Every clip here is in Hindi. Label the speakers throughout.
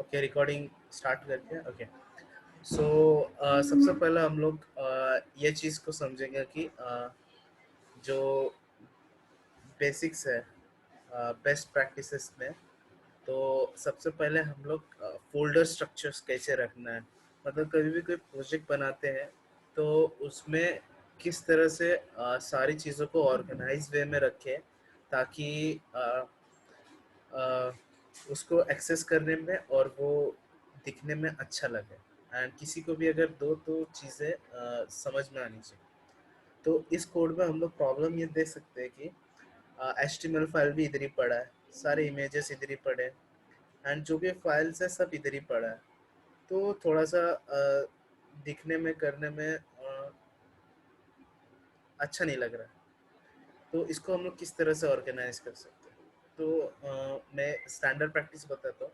Speaker 1: ओके, रिकॉर्डिंग स्टार्ट करते हैं। ओके, सो सबसे पहले हम लोग ये चीज़ को समझेंगे कि जो बेसिक्स है बेस्ट प्रैक्टिसेस में, तो सबसे पहले हम लोग फोल्डर स्ट्रक्चर्स कैसे रखना है। मतलब कभी भी कोई प्रोजेक्ट बनाते हैं तो उसमें किस तरह से सारी चीज़ों को ऑर्गेनाइज वे में रखें ताकि अ, उसको एक्सेस करने में और वो दिखने में अच्छा लगे। एंड किसी को भी अगर दो तो चीज़ें समझ में आनी चाहिए। तो इस कोड में हम लोग प्रॉब्लम ये देख सकते हैं कि HTML फाइल भी इधर ही पड़ा है, सारे इमेजेस इधर ही पड़े हैं, एंड जो भी फाइल्स है सब इधर ही पड़ा है। तो थोड़ा सा दिखने में करने में अच्छा नहीं लग रहा है। तो इसको हम लोग किस तरह से ऑर्गेनाइज कर सकते हैं। तो मैं स्टैंडर्ड प्रैक्टिस बताता हूँ।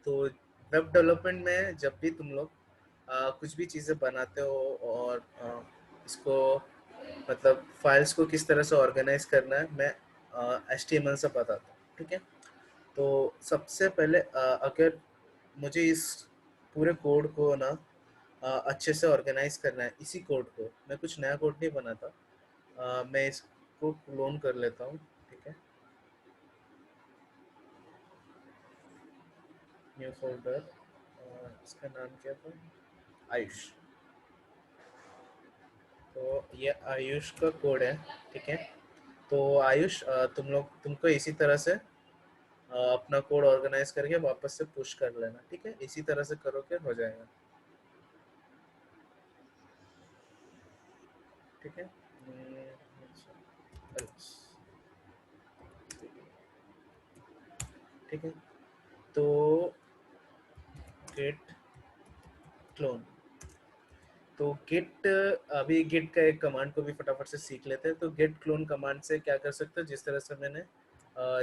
Speaker 1: तो वेब डेवलपमेंट में जब भी तुम लोग कुछ भी चीज़ें बनाते हो और इसको मतलब फाइल्स को किस तरह से ऑर्गेनाइज करना है, मैं HTML से बताता हूँ। ठीक है, तो सबसे पहले अगर मुझे इस पूरे कोड को ना अच्छे से ऑर्गेनाइज करना है, इसी कोड को, मैं कुछ नया कोड नहीं बनाता, मैं इसको क्लोन कर लेता हूँ। ठीक है, न्यू फोल्डर, इसका नाम क्या था, आयुष। तो ये आयुष का कोड है। ठीक है, तो आयुष तुमको इसी तरह से अपना कोड ऑर्गेनाइज करके वापस से पुश कर लेना। ठीक है, इसी तरह से करोगे हो जाएगा। ठीक है, ठीक है, तो गिट क्लोन, तो गिट, अभी गिट का एक कमांड को भी फटाफट से सीख लेते हैं। तो गिट क्लोन कमांड से क्या कर सकते हो, जिस तरह से मैंने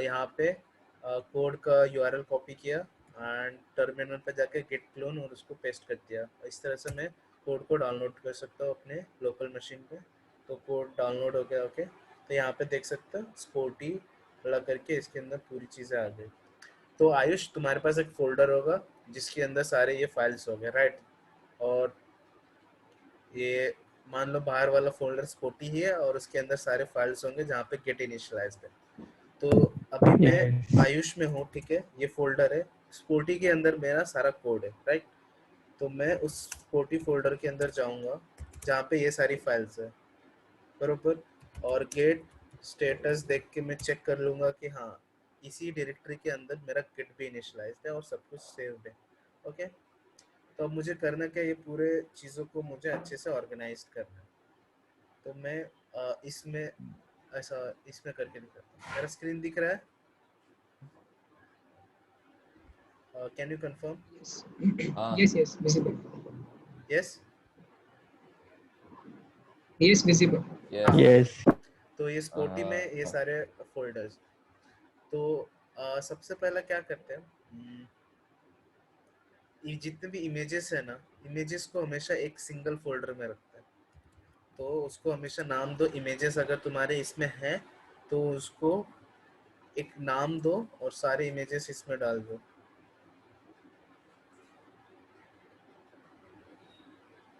Speaker 1: यहाँ पे कोड का यूआरएल कॉपी किया एंड टर्मिनल पे जाके गिट क्लोन और उसको पेस्ट कर दिया, इस तरह से मैं कोड को डाउनलोड कर सकता हूँ अपने लोकल मशीन पे। तो कोड डाउनलोड हो गया। ओके, तो यहाँ पे देख सकते हो स्पोर्टी लगा करके इसके अंदर पूरी चीज़ें आ गई। तो आयुष, तुम्हारे पास एक फोल्डर होगा जिसके अंदर सारे ये फाइल्स हो गए, राइट। और ये मान लो बाहर वाला फोल्डर स्पोर्टी ही है और उसके अंदर सारे फाइल्स होंगे जहाँ पे गेट इनिशियलाइज्ड है। तो अभी मैं
Speaker 2: Yes.
Speaker 1: आयुष में हूँ। ठीक है, ये फोल्डर है, स्पोर्टी के अंदर मेरा सारा कोड है, राइट। तो मैं उस स्पोर्टी फोल्डर के अंदर जाऊंगा जहाँ पे ये सारी फाइल्स है, बरोबर। और गेट स्टेटस देख के मैं चेक कर लूंगा कि हाँ, इसी डायरेक्टरी के अंदर मेरा गिट भी इनिशियलाइज्ड है और सब कुछ सेव्ड है। ओके, तो अब मुझे करना क्या, ये पूरे चीज़ों को मुझे अच्छे से ऑर्गेनाइज करना है। तो मैं इसमें ऐसा इसमें करके दिखाता हूँ। मेरा स्क्रीन दिख रहा है, can you confirm?
Speaker 3: Yes.
Speaker 2: Ah,
Speaker 3: Yes, yes, visible.
Speaker 1: Yes.
Speaker 3: Yes, visible.
Speaker 1: हाँ,
Speaker 2: yes.
Speaker 1: ओके।
Speaker 2: Yes.
Speaker 1: Okay. तो ये स्पोर्टी में
Speaker 2: Uh,
Speaker 1: ये सारे फोल्डर्स। तो सबसे पहला क्या करते हैं, ये जितने भी इमेजेस है ना, इमेजेस को हमेशा एक सिंगल फोल्डर में रखते हैं। तो उसको हमेशा नाम दो इमेजेस, अगर तुम्हारे इसमें है तो उसको एक नाम दो और सारे इमेजेस इसमें डाल दो।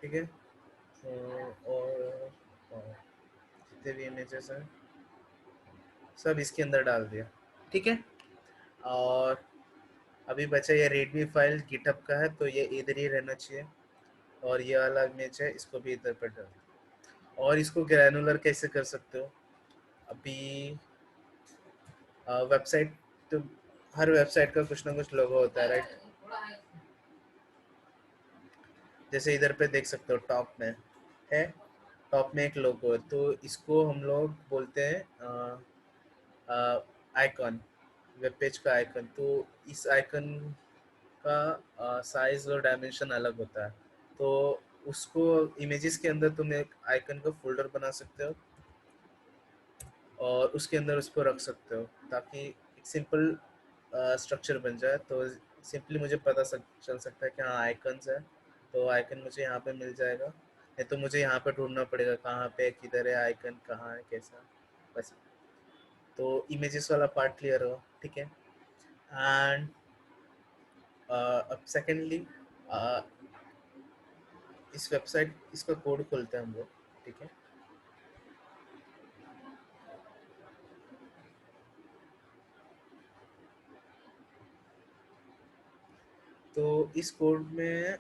Speaker 1: ठीक है, और जितने भी इमेजेस हैं सब इसके अंदर डाल दिया। ठीक है, और अभी बचा ये रेडमी फाइल गिटहब का है, तो ये इधर ही रहना चाहिए। और ये वाला इमेज है, इसको भी इधर पर डाल। और इसको ग्रैनुलर कैसे कर सकते हो, अभी वेबसाइट, तो हर वेबसाइट का कुछ ना कुछ लोगो होता है, राइट। जैसे इधर पे देख सकते हो टॉप में है, टॉप में एक लोगो है, तो इसको हम लोग बोलते हैं आइकन, वेब पेज का आइकन। तो इस आइकन का साइज और डायमेंशन अलग होता है। तो उसको इमेजेस के अंदर तुम एक आइकन का फोल्डर बना सकते हो और उसके अंदर उसको रख सकते हो ताकि एक सिंपल स्ट्रक्चर बन जाए। तो सिंपली मुझे चल सकता है कि हाँ आइकन्स है, तो आइकन मुझे यहाँ पे मिल जाएगा। नहीं तो मुझे यहाँ पे ढूंढना पड़ेगा कहाँ पे किधर है आइकन, कहाँ है कैसा, बस। तो इमेजेस वाला पार्ट क्लियर हो। ठीक है, एंड अब सेकेंडली इस वेबसाइट इसका कोड खोलते हैं हम लोग, ठीक है। तो इस कोड में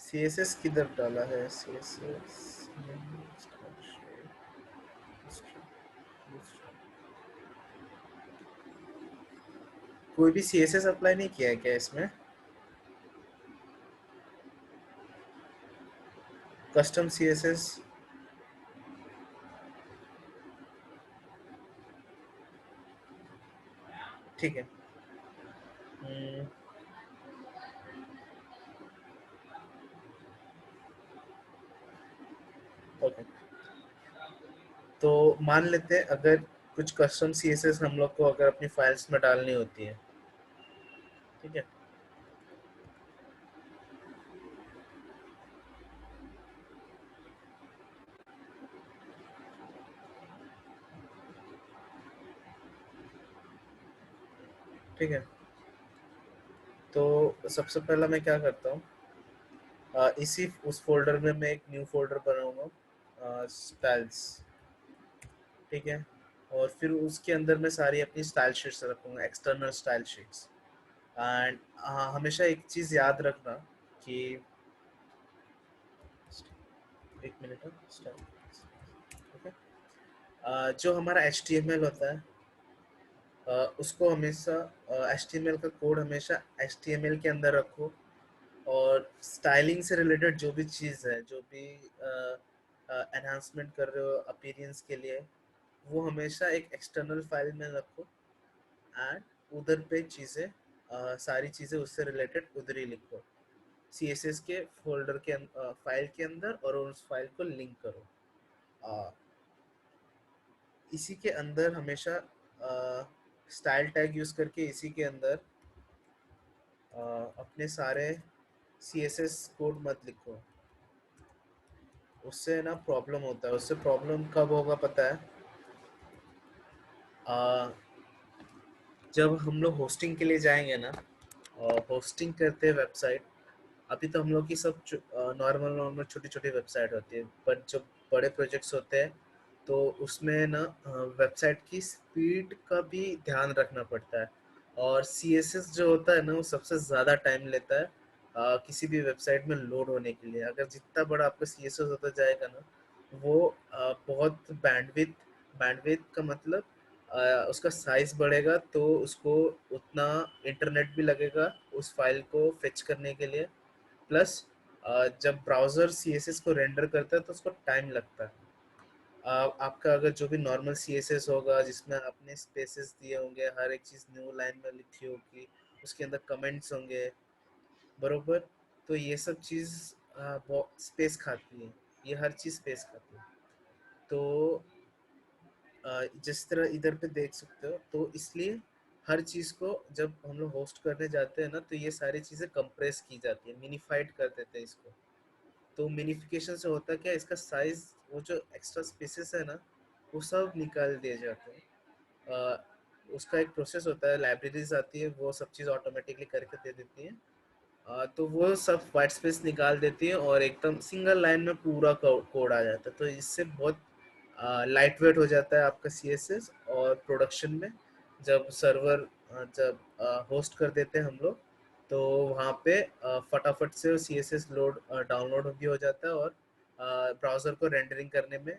Speaker 1: CSS किधर डाला है? CSS कोई भी CSS अप्लाई नहीं किया है क्या इसमें? कस्टम CSS ठीक है। ओके, तो मान लेते हैं अगर कुछ कस्टम CSS हम लोग को अगर अपनी फाइल्स में डालनी होती है, ठीक है। ठीक है, तो सबसे पहला मैं क्या करता हूँ, इसी उस फोल्डर में मैं एक न्यू फोल्डर बनाऊंगा, स्टाइल्स, ठीक है। और फिर उसके अंदर मैं सारी अपनी स्टाइल शीट्स रखूंगा, एक्सटर्नल स्टाइल शीट्स। एंड हमेशा एक चीज़ याद रखना कि एक मिनट, ओके। जो हमारा HTML होता है, उसको हमेशा HTML का कोड हमेशा HTML के अंदर रखो। और स्टाइलिंग से रिलेटेड जो भी चीज़ है, जो भी एनहांसमेंट कर रहे हो अपीयरेंस के लिए, वो हमेशा एक एक्सटर्नल फाइल में रखो। एंड उधर पे चीज़ें, सारी चीज़ें उससे रिलेटेड उधर ही लिखो, CSS के फोल्डर के फाइल के अंदर, और उस फाइल को लिंक करो। इसी के अंदर हमेशा स्टाइल टैग यूज़ करके इसी के अंदर अपने सारे CSS कोड मत लिखो। उससे ना प्रॉब्लम होता है। उससे प्रॉब्लम कब होगा पता है? आ, जब हम लोग होस्टिंग के लिए जाएंगे ना, होस्टिंग करते हैं वेबसाइट, अभी तो हम लोग की सब नॉर्मल नॉर्मल छोटी छोटी वेबसाइट होती है, बट जब बड़े प्रोजेक्ट्स होते हैं तो उसमें ना वेबसाइट की स्पीड का भी ध्यान रखना पड़ता है। और CSS जो होता है ना, वो सबसे ज़्यादा टाइम लेता है किसी भी वेबसाइट में लोड होने के लिए। अगर जितना बड़ा आपका CSS होता जाएगा ना, वो बहुत बैंडविथ, बैंडविथ का मतलब उसका साइज बढ़ेगा तो उसको उतना इंटरनेट भी लगेगा उस फाइल को फेच करने के लिए। प्लस जब ब्राउज़र CSS को रेंडर करता है तो उसको टाइम लगता है। आपका अगर जो भी नॉर्मल CSS होगा जिसमें आपने स्पेसेस दिए होंगे, हर एक चीज़ न्यू लाइन में लिखी होगी, उसके अंदर कमेंट्स होंगे, बरोबर। तो ये सब चीज़ स्पेस खाती है, ये हर चीज़ स्पेस खाती है। तो जिस तरह इधर पे देख सकते हो, तो इसलिए हर चीज़ को जब हम लोग होस्ट करने जाते हैं ना, तो ये सारी चीज़ें कंप्रेस की जाती है, मिनिफाइड कर देते हैं इसको। तो मिनिफिकेशन से होता क्या है, इसका साइज, वो जो एक्स्ट्रा स्पेसेस है ना, वो सब निकाल दिए जाते हैं। उसका एक प्रोसेस होता है, लाइब्रेरीज आती है, वो सब चीज़ ऑटोमेटिकली करके दे देती है। तो वो सब वाइट स्पेस निकाल देती है और एकदम सिंगल लाइन में पूरा कोड आ जाता है। तो इससे बहुत लाइट वेट हो जाता है आपका CSS। और प्रोडक्शन में जब सर्वर, जब होस्ट कर देते हैं हम लोग, तो वहाँ पे फटाफट से CSS लोड डाउनलोड भी हो जाता है, और ब्राउज़र को रेंडरिंग करने में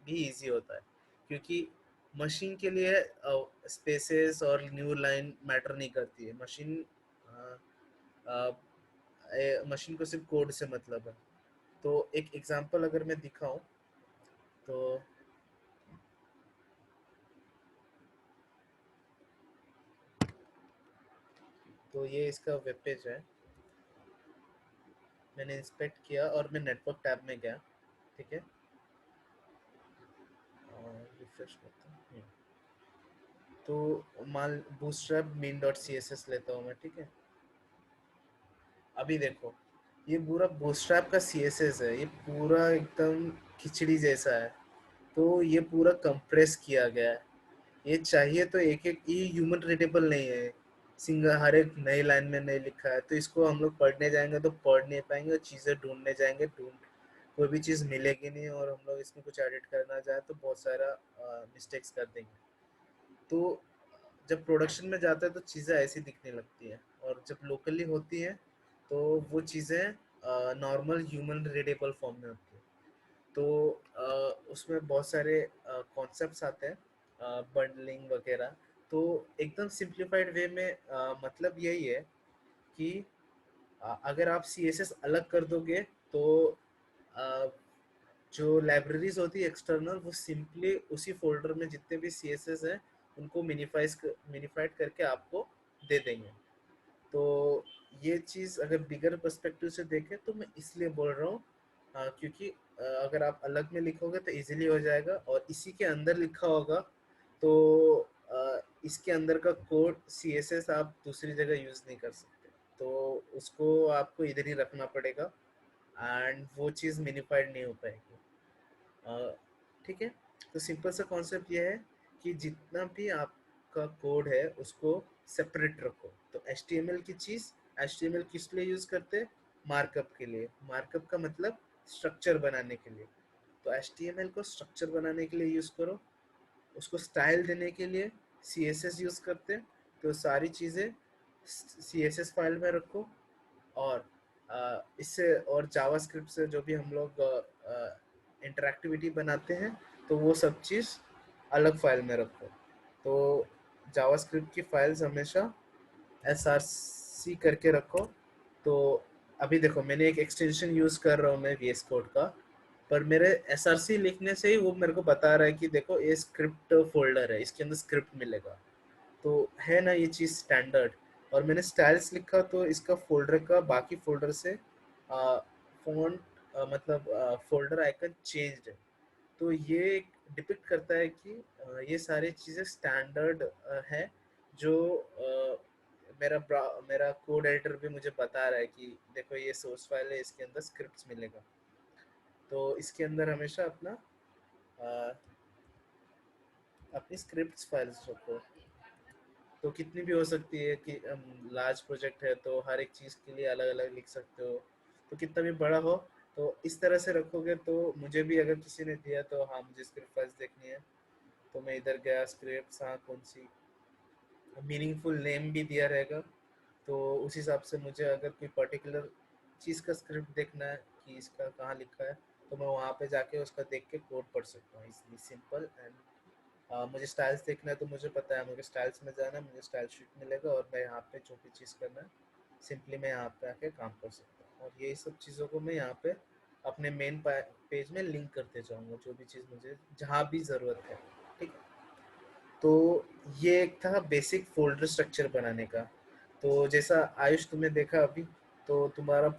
Speaker 1: भी इजी होता है। क्योंकि मशीन के लिए स्पेसेस और न्यू लाइन मैटर नहीं करती है। मशीन को सिर्फ कोड से मतलब है। तो एक एग्जांपल अगर मैं दिखाऊं, तो ये इसका वेब पेज है। मैंने इंस्पेक्ट किया और मैं नेटवर्क टैब में गया, ठीक है। और रिफ्रेश करता हूँ। तो मान बूटस्ट्रैप min.css लेता हूँ मैं, ठीक है। अभी देखो, ये पूरा बूटस्ट्रैप का सीएसएस है, ये पूरा एकदम खिचड़ी जैसा है। तो ये पूरा कंप्रेस किया गया है। ये चाहिए तो एक एक, ये ह्यूमन रीडेबल नहीं है, सिंगल हर एक नई लाइन में नहीं लिखा है, तो इसको हम लोग पढ़ने जाएंगे तो पढ़ नहीं पाएंगे, और चीज़ें ढूंढने जाएंगे कोई भी चीज़ मिलेगी नहीं, और हम लोग इसमें कुछ एडिट करना चाहे तो बहुत सारा मिस्टेक्स कर देंगे। तो जब प्रोडक्शन में जाता है तो चीज़ें ऐसी दिखने लगती हैं, और जब लोकली होती हैं तो वो चीज़ें नॉर्मल ह्यूमन रीडेबल फॉर्म में होती है। तो उसमें बहुत सारे कॉन्सेप्ट्स आते हैं, बंडलिंग वगैरह। तो एकदम सिंप्लीफाइड वे में मतलब यही है कि अगर आप सीएसएस अलग कर दोगे तो अ, जो लाइब्रेरीज होती है एक्सटर्नल, वो सिंपली उसी फोल्डर में जितने भी सीएसएस हैं उनको मिनिफाइड करके आपको दे देंगे। तो ये चीज़ अगर बिगर पर्सपेक्टिव से देखें तो मैं इसलिए बोल रहा हूँ, क्योंकि अगर आप अलग में लिखोगे तो इजीली हो जाएगा, और इसी के अंदर लिखा होगा तो इसके अंदर का कोड सीएसएस आप दूसरी जगह यूज़ नहीं कर सकते, तो उसको आपको इधर ही रखना पड़ेगा, एंड वो चीज़ मिनिफाइड नहीं हो पाएगी। ठीक है। तो सिंपल सा कॉन्सेप्ट ये है कि जितना भी आपका कोड है उसको सेपरेट रखो। तो HTML की चीज़, HTML किस लिए यूज़ करते हैं? मार्कअप के लिए। मार्कअप का मतलब स्ट्रक्चर बनाने के लिए। तो HTML को स्ट्रक्चर बनाने के लिए यूज़ करो, उसको स्टाइल देने के लिए CSS यूज़ करते हैं। तो सारी चीज़ें CSS फाइल में रखो, और इससे और जावास्क्रिप्ट से जो भी हम लोग इंटरैक्टिविटी बनाते हैं तो वो सब चीज़ अलग फाइल में रखो। तो जावास्क्रिप्ट की फाइल्स हमेशा SRC करके रखो। तो अभी देखो, मैंने एक एक्सटेंशन यूज़ कर रहा हूँ मैं VS कोड का, पर मेरे SRC लिखने से ही वो मेरे को बता रहा है कि देखो ये स्क्रिप्ट फोल्डर है, इसके अंदर स्क्रिप्ट मिलेगा। तो है ना ये चीज़ स्टैंडर्ड। और मैंने स्टाइल्स लिखा तो इसका फोल्डर का बाकी फोल्डर से फ़ॉन्ट, मतलब फोल्डर आइकन चेंज्ड है। तो ये डिपिक्ट करता है कि ये सारी चीज़ें स्टैंडर्ड है, जो मेरा कोड एडिटर भी मुझे बता रहा है कि देखो ये सोर्स फाइल है, इसके अंदर स्क्रिप्ट्स मिलेगा। तो इसके अंदर हमेशा अ, अपनी स्क्रिप्ट्स फाइल्स रखो। तो कितनी भी हो सकती है कि लार्ज प्रोजेक्ट है तो हर एक चीज़ के लिए अलग अलग लिख सकते हो। तो कितना भी बड़ा हो तो इस तरह से रखोगे, तो मुझे भी अगर किसी ने दिया तो हाँ मुझे स्क्रिप्ट फाइल्स देखनी है, तो मैं इधर गया स्क्रिप्ट, हाँ कौन सी मीनिंगफुल नेम भी दिया रहेगा, तो उस हिसाब से मुझे अगर कोई पर्टिकुलर चीज़ का स्क्रिप्ट देखना है कि इसका कहाँ लिखा है, तो मैं वहाँ पे जाके उसका देख के कोड पढ़ सकता हूँ इजली सिंपल। एंड मुझे स्टाइल्स देखना है तो मुझे पता है मुझे स्टाइल्स में जाना है, मुझे स्टाइल शीट मिलेगा, और मैं यहाँ पे जो भी चीज़ करना है सिंपली मैं यहाँ पे आके काम कर सकता हूँ, और यही सब चीज़ों को मैं यहाँ पे अपने मेन पेज में लिंक करते जाऊँगा, जो भी चीज़ मुझे जहाँ भी ज़रूरत है। ठीक है। तो ये एक था बेसिक फोल्डर स्ट्रक्चर बनाने का। तो जैसा आयुष तुमने देखा अभी, तो तुम्हारा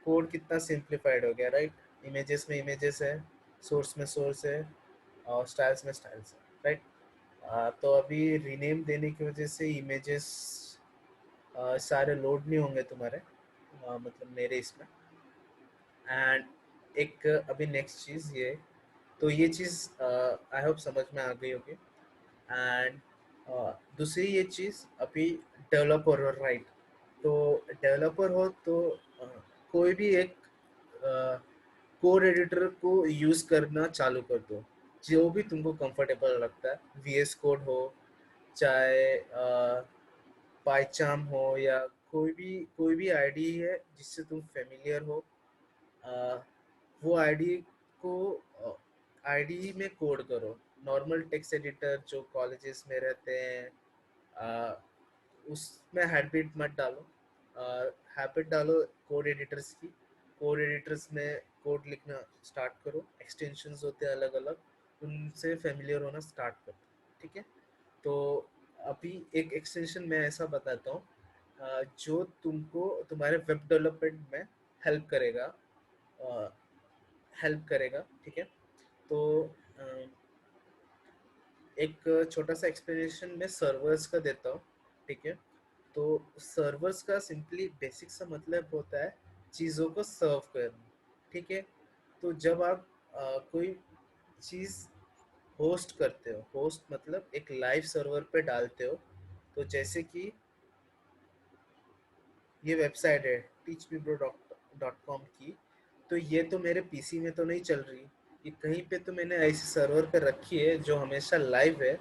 Speaker 1: कोड कितना सिंप्लीफाइड हो गया, राइट? इमेजेस में इमेजेस है, सोर्स में सोर्स है, और स्टाइल्स में स्टाइल्स है, राइट? तो अभी रीनेम देने की वजह से इमेजेस सारे लोड नहीं होंगे तुम्हारे, मतलब मेरे इसमें। एंड एक अभी नेक्स्ट चीज़ ये, तो ये चीज़ आई होप समझ में आ गई होगी। एंड दूसरी ये चीज़ अभी डेवलपर हो, राइट? तो डेवलपर हो तो कोई भी एक कोड एडिटर को यूज़ करना चालू कर दो, जो भी तुमको कंफर्टेबल लगता है। VS कोड हो, चाहे पाइचाम हो, या कोई भी आईडी है जिससे तुम फेमिलियर हो, अ, वो आईडी को आईडी में कोड करो। नॉर्मल टेक्स्ट एडिटर जो कॉलेजेस में रहते हैं, अ, उसमें हैबिट मत डालो, हैबिट डालो कोड एडिटर्स की। कोड एडिटर्स में कोड लिखना स्टार्ट करो, एक्सटेंशंस होते हैं अलग अलग, उनसे फेमिलियर होना स्टार्ट करो। ठीक है। तो अभी एक एक्सटेंशन मैं ऐसा बताता हूँ जो तुमको तुम्हारे वेब डेवलपमेंट में हेल्प करेगा, ठीक है। तो अ, एक छोटा सा एक्सप्लेनेशन मैं सर्वर्स का देता हूँ। ठीक है। तो सर्वर्स का सिंपली बेसिक सा मतलब होता है चीज़ों को सर्व करना, ठीक है। तो जब आप कोई चीज़ होस्ट करते हो, होस्ट मतलब एक लाइव सर्वर पे डालते हो, तो जैसे कि ये वेबसाइट है teachmebro.com की, तो ये तो मेरे पीसी में तो नहीं चल रही, ये कहीं पे तो मैंने ऐसे सर्वर पे रखी है जो हमेशा लाइव है,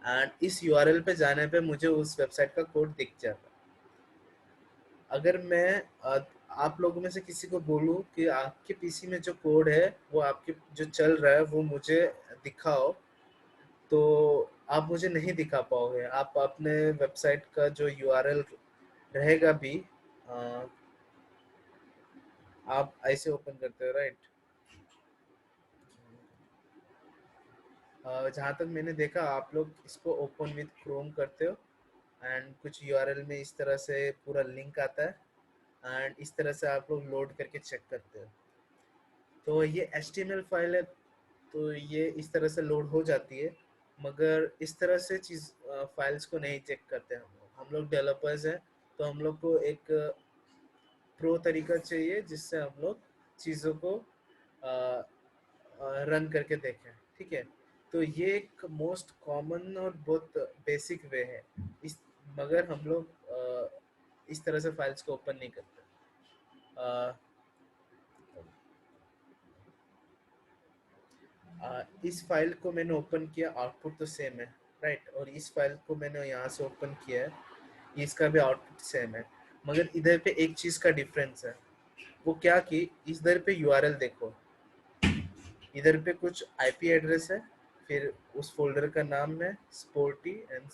Speaker 1: एंड इस यूआरएल पे जाने पे मुझे उस वेबसाइट का कोड दिख जाता है। अगर मैं आप लोगों में से किसी को बोलूं कि आपके पीसी में जो कोड है वो आपके जो चल रहा है वो मुझे दिखाओ, तो आप मुझे नहीं दिखा पाओगे। आप अपने वेबसाइट का जो यूआरएल रहेगा भी, अ, आप ऐसे ओपन करते हो, राइट। जहाँ तक मैंने देखा आप लोग इसको ओपन विद क्रोम करते हो, एंड कुछ यूआरएल में इस तरह से पूरा लिंक आता है, एंड इस तरह से आप लोग लोड करके चेक करते हो। तो ये HTML फाइल है, तो ये इस तरह से लोड हो जाती है, मगर इस तरह से चीज़ फाइल्स को नहीं चेक करते हम लोग डेवलपर्स हैं, तो हम लोग को एक प्रो तरीका चाहिए जिससे हम लोग चीज़ों को रन करके देखें, ठीक है। तो ये एक मोस्ट कॉमन और बहुत बेसिक वे है इस, मगर हम लोग इस तरह से फाइल्स को ओपन नहीं करते। इस फाइल को मैंने ओपन किया, आउटपुट तो सेम है, राइट। और इस फाइल को मैंने यहाँ से ओपन किया है, इसका भी आउटपुट सेम है, मगर इधर पे एक चीज़ का डिफरेंस है। वो क्या कि इधर पे यूआरएल देखो, इधर पे कुछ आईपी एड्रेस है, फिर उस फोल्डर का नाम है sporty and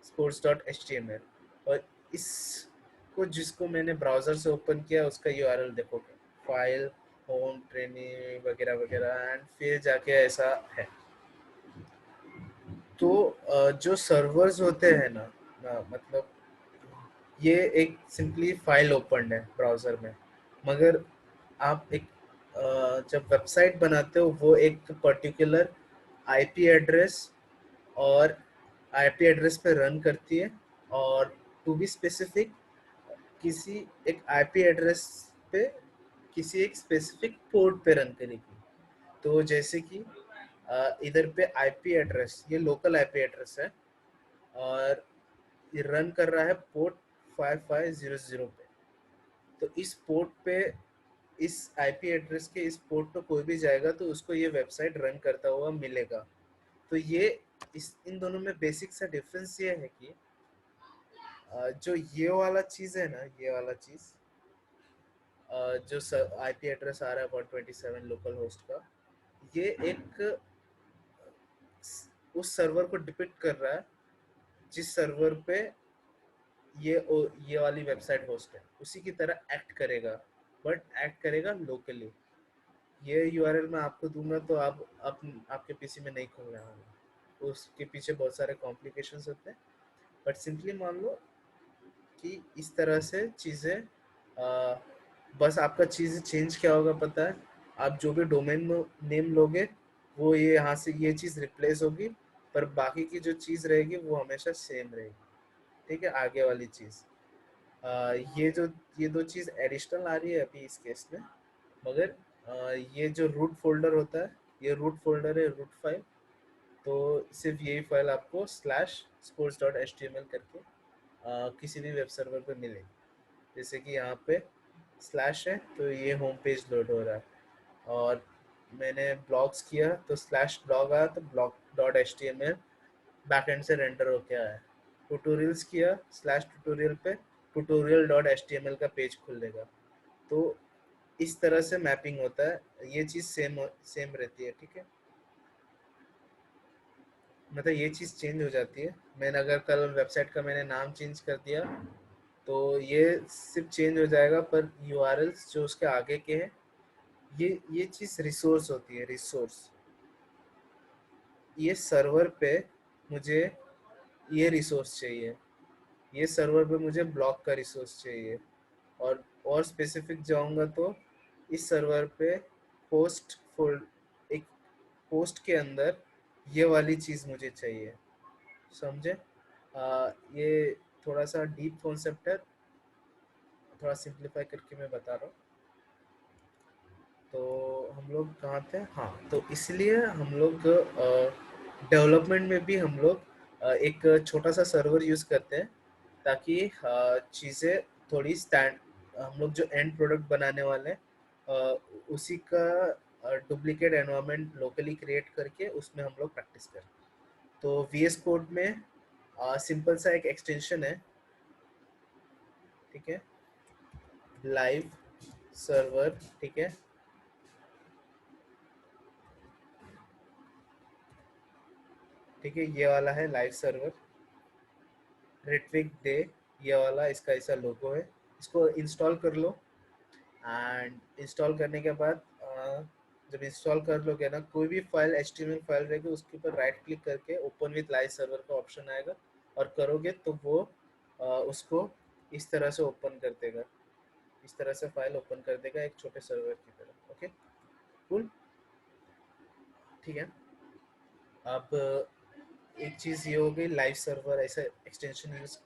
Speaker 1: sports dot H T M L, और इसको जिसको मैंने ब्राउज़र से ओपन किया उसका यूआरएल देखोगे, फाइल होम ट्रेनिंग वगैरह वगैरह, एंड फिर जाके ऐसा है। तो जो सर्वर्स होते हैं ना, मतलब ये एक सिंपली फाइल ओपन है ब्राउज़र में, मगर आप एक जब वेबसाइट बनाते हो वो एक पर्टिकुलर आईपी एड्रेस और आईपी एड्रेस पे रन करती है, और टू बी स्पेसिफिक किसी एक आईपी एड्रेस पे किसी एक स्पेसिफिक पोर्ट पे रन करेगी। तो जैसे कि इधर पे आईपी एड्रेस, ये लोकल आईपी एड्रेस है, और ये रन कर रहा है पोर्ट 5500 पे। तो इस पोर्ट पे, इस आईपी एड्रेस के इस पोर्ट पे कोई भी जाएगा तो उसको ये वेबसाइट रन करता हुआ मिलेगा। तो ये इन दोनों में बेसिक सा डिफरेंस ये है कि जो ये वाला चीज़ है ना, ये वाला चीज़ जो आईपी एड्रेस आ रहा है 127 लोकल होस्ट का, ये एक उस सर्वर को डिपिक्ट कर रहा है जिस सर्वर पे ये वाली वेबसाइट होस्ट है, उसी की तरह एक्ट करेगा, बट एक्ट करेगा लोकली। ये यूआरएल मैं आपको दूंगा तो आप आपके पीसी में नहीं खोलने वाला, उसके पीछे बहुत सारे कॉम्प्लिकेशंस होते हैं। बट सिंपली मान लो कि इस तरह से चीज़ें, बस आपका चीज़ चेंज क्या होगा पता है, आप जो भी डोमेन नेम लोगे वो ये यहाँ से ये चीज़ रिप्लेस होगी, पर बाकी की जो चीज़ रहेगी वो हमेशा सेम रहेगी, ठीक है। आगे वाली चीज़, ये दो चीज़ एडिशनल आ रही है अभी इस केस में, मगर ये जो रूट फोल्डर होता है, ये रूट फोल्डर है, रूट फाइल। तो सिर्फ यही फाइल आपको slash sports dot H T M L करके किसी भी वेब सर्वर पर मिलेगी। जैसे कि यहाँ पे स्लैश है तो ये होम पेज लोड हो रहा है, और मैंने ब्लॉग्स किया तो स्लैश ब्लॉग आया तो blog dot H T M L backend से रेंडर होके आया। ट्यूटोरियल्स किया स्लैश ट्यूटोरियल पे tutorial dot H T M L का पेज खुलेगा। तो इस तरह से मैपिंग होता है, ये चीज़ सेम सेम रहती है, ठीक है। मतलब ये चीज़ चेंज हो जाती है, मैंने अगर कल वेबसाइट का मैंने नाम चेंज कर दिया तो ये सिर्फ चेंज हो जाएगा, पर यूआरएल्स जो उसके आगे के हैं, ये चीज़ रिसोर्स होती है, रिसोर्स। ये सर्वर पे मुझे ये रिसोर्स चाहिए, ये सर्वर पे मुझे ब्लॉक का रिसोर्स चाहिए, और स्पेसिफिक जाऊंगा तो इस सर्वर पे पोस्ट फोल्ड, एक पोस्ट के अंदर ये वाली चीज़ मुझे चाहिए, समझे। ये थोड़ा सा डीप कॉन्सेप्ट है, थोड़ा सिंप्लीफाई करके मैं बता रहा हूँ। तो हम लोग कहाँ थे, हाँ, तो इसलिए हम लोग डेवलपमेंट में भी हम लोग एक छोटा सा सर्वर यूज़ करते हैं, ताकि चीज़ें थोड़ी स्टैंड, हम लोग जो एंड प्रोडक्ट बनाने वाले हैं उसी का डुप्लीकेट एनवायरनमेंट लोकली क्रिएट करके उसमें हम लोग प्रैक्टिस करें। तो VS कोड में सिंपल सा एक एक्सटेंशन है, ठीक है, लाइव सर्वर, ठीक है, ठीक है, ये वाला है लाइव सर्वर, रिट्विक डे, ये वाला इसका ऐसा लोगो है। इसको इंस्टॉल कर लो, एंड इंस्टॉल करने के बाद जब इंस्टॉल कर लोगे ना, कोई भी फाइल HTML फाइल रहेगी उसके ऊपर राइट क्लिक करके ओपन विथ लाइव सर्वर का ऑप्शन आएगा, और करोगे तो वो उसको इस तरह से ओपन कर देगा, इस तरह से फाइल ओपन कर देगा एक छोटे सर्वर की तरह। ओके, कूल, ठीक है। अब एक चीज़ ये हो गई लाइव सर्वर, ऐसा एक्सटेंशन यूज,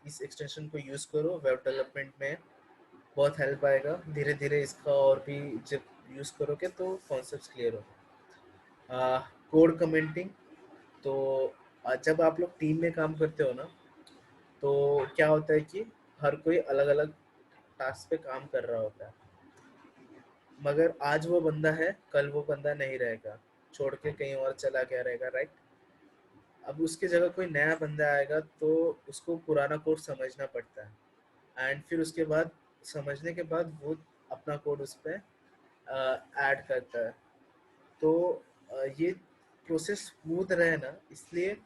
Speaker 1: इस एक्सटेंशन को यूज़ करो वेब डेवलपमेंट में, बहुत हेल्प आएगा। धीरे धीरे इसका और भी जब यूज़ करोगे तो कॉन्सेप्ट्स क्लियर होगा। कोड कमेंटिंग, तो जब आप लोग टीम में काम करते हो ना, तो क्या होता है कि हर कोई अलग अलग टास्क पे काम कर रहा होता है, मगर आज वो बंदा है, कल वो बंदा नहीं रहेगा, छोड़ के कहीं और चला गया रहेगा, राइट। अब उसकी जगह कोई नया बंदा आएगा तो उसको पुराना कोड समझना पड़ता है, एंड फिर उसके बाद समझने के बाद वो अपना कोड उस पर ऐड करता है। तो ये प्रोसेस स्मूथ रहे ना, इसलिए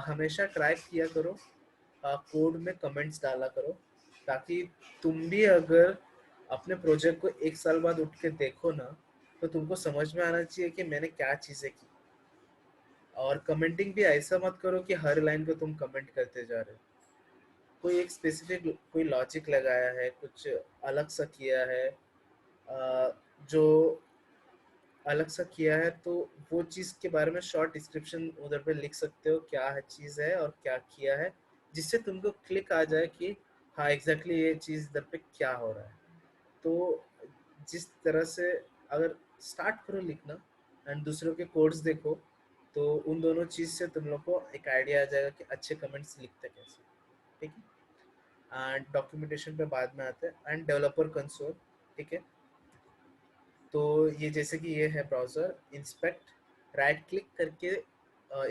Speaker 1: हमेशा ट्राई किया करो, कोड में कमेंट्स डाला करो, ताकि तुम भी अगर अपने प्रोजेक्ट को एक साल बाद उठ के देखो ना, तो तुमको समझ में आना चाहिए कि मैंने क्या चीज़ें की। और कमेंटिंग भी ऐसा मत करो कि हर लाइन को तुम कमेंट करते जा रहे हो, कोई एक स्पेसिफिक कोई लॉजिक लगाया है, कुछ अलग सा किया है, जो अलग सा किया है, तो वो चीज़ के बारे में शॉर्ट डिस्क्रिप्शन उधर पे लिख सकते हो, क्या है चीज़ है और क्या किया है, जिससे तुमको क्लिक आ जाए कि हाँ एग्जैक्टली ये चीज़ इधर पे क्या हो रहा है। तो जिस तरह से अगर स्टार्ट करो लिखना एंड दूसरों के कोड्स देखो, तो उन दोनों चीज़ से तुम लोग को एक आइडिया आ जाएगा कि अच्छे कमेंट्स लिखते कैसे, ठीक है। एंड डॉक्यूमेंटेशन पे बाद में आते हैं, एंड डेवलपर कंसोल, ठीक है। तो ये जैसे कि ये है ब्राउज़र इंस्पेक्ट, राइट क्लिक करके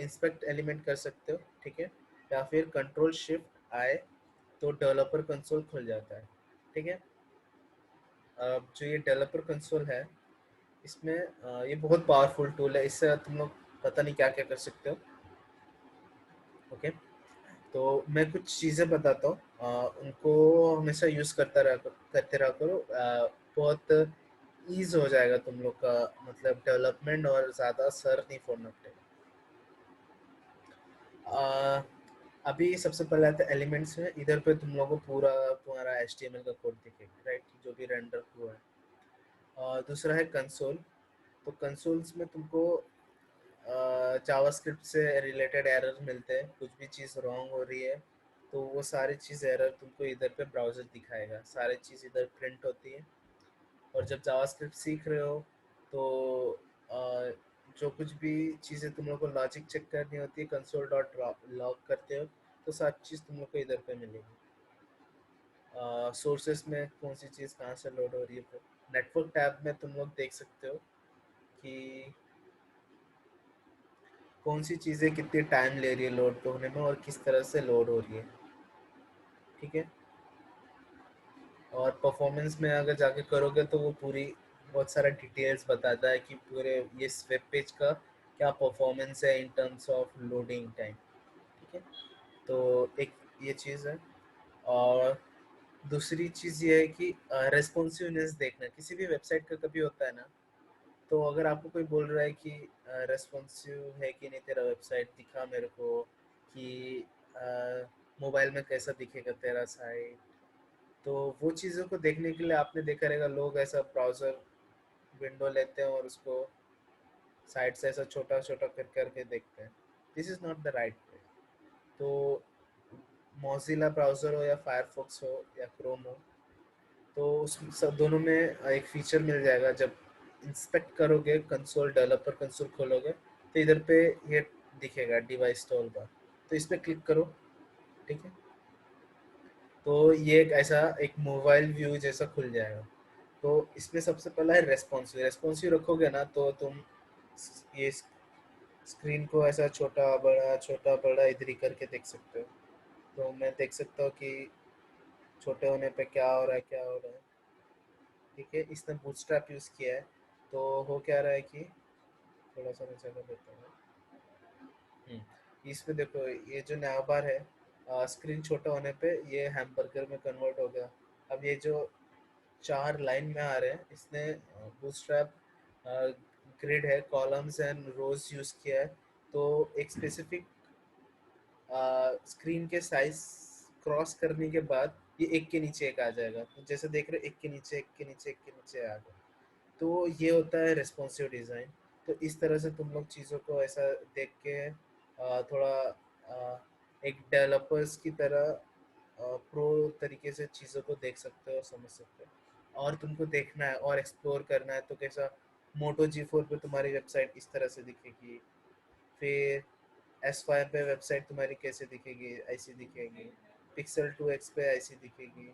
Speaker 1: इंस्पेक्ट एलिमेंट कर सकते हो, ठीक है, या फिर कंट्रोल शिफ्ट आए तो डेवलपर कंसोल खुल जाता है, ठीक है। अब जो ये डेवलपर कंसोल है, इसमें ये बहुत पावरफुल टूल है, इससे तुम लोग पता नहीं क्या क्या कर सकते हो। ओके, तो मैं कुछ चीज़ें बताता हूँ, उनको हमेशा यूज़ करते रहा करो, बहुत ईज हो जाएगा तुम लोग का, मतलब डेवलपमेंट, और ज़्यादा सर नहीं फोड़ना पड़ेगा। अभी सबसे पहले आता है एलिमेंट्स में, इधर पे तुम लोगों को पूरा तुम्हारा HTML का कोड दिखेगा, राइट, जो भी रेंडर हुआ है। और दूसरा है कंसोल, तो कंसोल्स में तुमको जावास्क्रिप्ट से रिलेटेड एरर मिलते हैं, कुछ भी चीज़ रॉन्ग हो रही है तो वो सारी चीज़ एरर तुमको इधर पे ब्राउज़र दिखाएगा, सारी चीज़ इधर प्रिंट होती है। और जब जावास्क्रिप्ट सीख रहे हो तो अ, जो कुछ भी चीज़ें तुम लोग को लॉजिक चेक करनी होती है, कंसोल डॉट लॉग करते हो, तो सारी चीज़ तुम लोग को इधर पे मिलेगी। सोर्सेस में कौन सी चीज़ कहाँ से लोड हो रही है, नेटवर्क टैब में तुम लोग देख सकते हो कि कौन सी चीज़ें कितनी टाइम ले रही है लोड होने में और किस तरह से लोड हो रही है, ठीक है। और परफॉर्मेंस में अगर जाके करोगे तो वो पूरी बहुत सारा डिटेल्स बताता है कि पूरे ये वेब पेज का क्या परफॉर्मेंस है in terms of loading time, ठीक है। तो एक ये चीज़ है। और दूसरी चीज़ ये है कि रेस्पॉन्सिवनेस देखना किसी भी वेबसाइट का कभी होता है ना, तो अगर आपको कोई बोल रहा है कि रेस्पॉन्सिव है कि नहीं तेरा वेबसाइट, दिखा मेरे को कि मोबाइल में कैसा दिखेगा तेरा साइट, तो वो चीज़ों को देखने के लिए आपने देखा रहेगा लोग ऐसा ब्राउज़र विंडो लेते हैं और उसको साइट से ऐसा छोटा छोटा कर करके देखते हैं। This is not the right way. तो मॉजिला ब्राउज़र हो या फायरफॉक्स हो या क्रोम हो, तो उस सब दोनों में एक फीचर मिल जाएगा। जब इंस्पेक्ट करोगे कंसोल, डेवलपर कंसोल खोलोगे, तो इधर पे ये दिखेगा डिवाइस टूल बार, तो इस पे क्लिक करो। ठीक है, तो ये एक ऐसा एक मोबाइल व्यू जैसा खुल जाएगा। तो इसमें सबसे पहला है रेस्पॉन्सिव। रेस्पॉन्सिव रखोगे ना तो तुम ये स्क्रीन को ऐसा छोटा बड़ा इधर ही करके देख सकते हो। तो मैं देख सकता हूँ कि छोटे होने पे क्या हो रहा है, क्या हो रहा है। ठीक है, इसने बूटस्ट्रैप यूज़ किया है। तो हो क्या रहा है कि थोड़ा सा मैं जगह देता हूँ। इसमें देखो ये जो नया बार है, स्क्रीन छोटा होने पे ये हैमबर्गर में कन्वर्ट हो गया। अब ये जो चार लाइन में आ रहे हैं, इसने बूटस्ट्रैप ग्रिड है, कॉलम्स एंड रोज यूज़ किया है। तो एक स्पेसिफिक स्क्रीन के साइज क्रॉस करने के बाद ये एक के नीचे एक आ जाएगा। तो जैसे देख रहे हो, एक के नीचे एक के नीचे एक के नीचे आ गया। तो ये होता है रिस्पॉन्सिव डिज़ाइन। तो इस तरह से तुम लोग चीज़ों को ऐसा देख के थोड़ा एक डेवलपर्स की तरह प्रो तरीके से चीज़ों को देख सकते हो, समझ सकते हो। और तुमको देखना है और एक्सप्लोर करना है तो कैसा, मोटो G4 पे तुम्हारी वेबसाइट इस तरह से दिखेगी, फिर S5 पे वेबसाइट तुम्हारी कैसे दिखेगी, ऐसी दिखेगी, पिक्सल 2X पे ऐसी दिखेगी,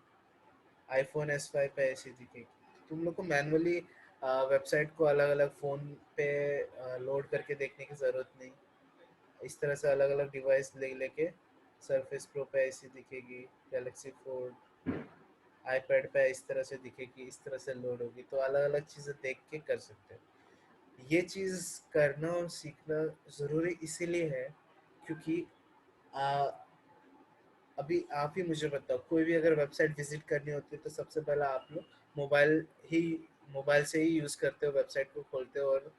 Speaker 1: आईफोन S5 पे ऐसी दिखेगी। तुम लोग को मैनुअली वेबसाइट को अलग अलग फ़ोन पे लोड करके देखने की ज़रूरत नहीं। इस तरह से अलग अलग डिवाइस ले लेके सरफेस प्रो पे ऐसी दिखेगी, गैलेक्सी फोल्ड, आईपैड पे इस तरह से दिखेगी, इस तरह से लोड होगी। तो अलग अलग चीज़ें देख के कर सकते हो। ये चीज़ करना और सीखना ज़रूरी इसीलिए है क्योंकि आ, अभी आप ही मुझे बताओ, कोई भी अगर वेबसाइट विजिट करनी होती है तो सबसे पहला आप लोग मोबाइल ही मोबाइल से ही यूज़ करते हो, वेबसाइट को खोलते हो और